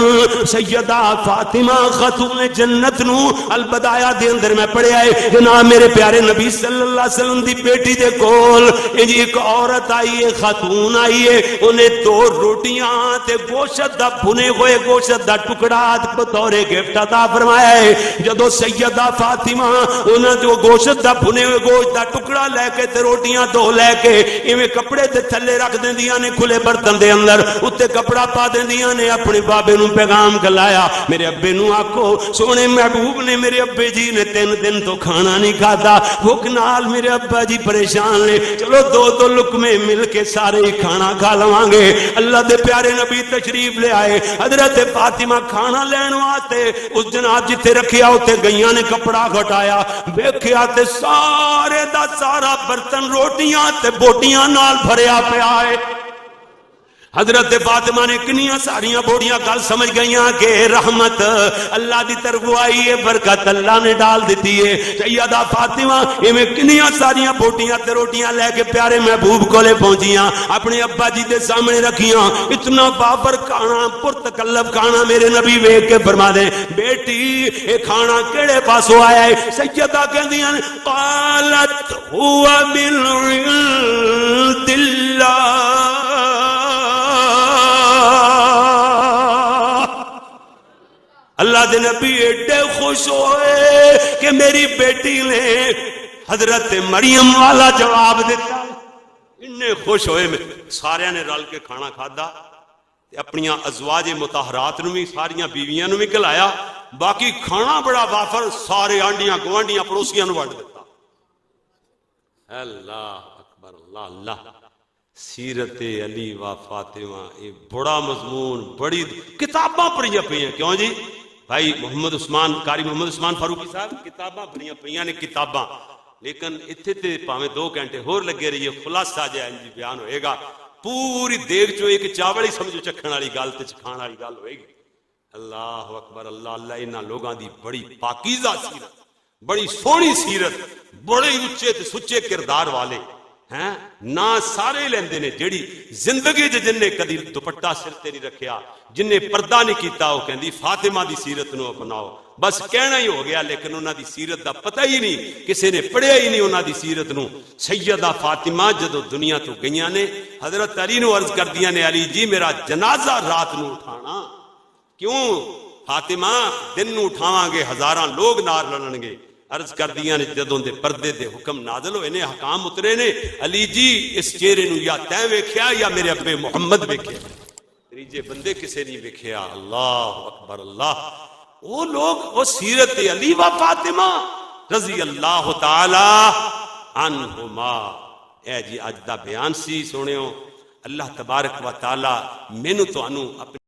سیدہ فاطمہ خاتون جنت نو البدایہ دے اندر میں پڑھیا ہے جناب میرے پیارے نبی صلی اللہ علیہ وسلم دی بیٹی دے کول ایک عورت آئی ہے خاتون آئی ہے انہیں 2 روٹیاں تے گوشت دا بھنے ہوئے گوشت دا ٹکڑا بطور گفٹ عطا فرمایا ہے جدو سیدہ فاطمہ انہاں جو گوشت دا بھنے ہوئے گوشت دا ٹکڑا لے کے تے روٹیاں 2 لے کے ایویں کپڑے تے تھلے رکھ دیندیاں نے کھلے برتن دے اندر اتے کپڑا پا دیندیاں نے اپنے بابے نو پیغام گلایا میرے ابے نو آکھو سونے محبوب نے میرے ابے جی نے 3 دن تو کھانا نہیں کھاتا بھوک نال میرے ابا جی پریشان نے چلو 2 لقمے مل کے سارے کھانا کھا لواں گے اللہ دے پیارے نبی تشریف لے آئے حضرت فاطمہ کھانا لین واسطے اس جناب جتے رکھیا ہوتے گئیاں نے کپڑا گھٹایا ویکھیا تے سارے دا سارا برتن روٹیاں تے بوٹیاں نال بھریا پیا ہے حضرت فاطمہ نے کنیاں ساریاں بوڑیاں گل سمجھ گئیاں کہ رحمت اللہ دی طرف آئی ہے، برکت اللہ نے ڈال دیتی ہے۔ سیدہ فاطمہ ایویں کنیاں ساریاں بوٹیاں تے روٹیاں لے کے پیارے محبوب کولے پہنچیاں، اپنے ابا جی دے سامنے رکھیاں۔ اتنا بابر کھانا پرتکلف کھانا میرے نبی ویکھ کے فرما دے بیٹی اے کھانا کیڑے پاسوں آیا ہے؟ سیدہ کہندیاں قالت هو من عند اللہ، اللہ دے نبی ایڈے خوش ہوئے کہ میری بیٹی نے حضرت مریم والا جواب دیتا، انہیں خوش ہوئے میں سارے نے رل کے کھانا کھادا، اپنی ازواج مطہرات نو بھی ساریاں بیویاں نو بھی کھلایا، باقی کھانا بڑا وافر سارے آنڈیاں گوانڈیاں پڑوسیاں نو وڈ دیتا۔ اللہ اکبر، اللہ اللہ۔ سیرت علی و فاطمہ یہ بڑا مضمون، بڑی کتاباں پڑھیاں پئی ہیں، کیوں جی بھائی محمد عثمان قاری محمد عثمان فاروقی صاحب کتاباں پڑھیاں پئی نے کتاباں، لیکن اتنے تے پاویں 2 گھنٹے ہور لگے رہیے خلاصہ جہا انجی بیان ہوئے گا، پوری دیگ چو ایک چاول ہی سمجھو چکھن والی گل تے چکھان والی گل ہوئے گی۔ اللہ اکبر، اللہ اللہ۔ انہاں لوگاں دی بڑی پاکیزہ سیرت، بڑی سونی سیرت، بڑے اچے تے سچے کردار والے ہیں نہ سارے لیندے نے۔ جیڑی زندگی جن نے کدی دوپٹہ سر تے نہیں رکھیا، جن نے پردہ نہیں کیتا، وہ کہندی فاطمہ دی سیرت نو اپناؤ، بس کہنا ہی ہو گیا، لیکن انہاں دی سیرت دا پتہ ہی نہیں، کسے نے پڑھیا ہی نہیں انہاں دی سیرت نو۔ سیدہ فاطمہ جدو دنیا تو گئیاں نے، حضرت علی نو عرض کر دیا نے علی جی میرا جنازہ رات نو اٹھانا۔ کیوں فاطمہ دن نو اٹھاواں گے ہزاراں لوگ نار لڑن گے۔ عرض کر دیا نے جدوں دے پردے دے حکم نازل ہوئے نے، حکام اترے نے، علی جی اس چہرے نو یا تیں ویکھیا یا میرے ابے محمد ویکھیا، تیجے بندے کسے نہیں ویکھیا۔ اللہ اکبر، اللہ۔ وہ لوگ وہ سیرت علی و فاطمہ رضی اللہ تعالی عنہما۔ اے جی اج دا بیان سی سنیو، اللہ تبارک و تعالی مینوں تانوں اپنے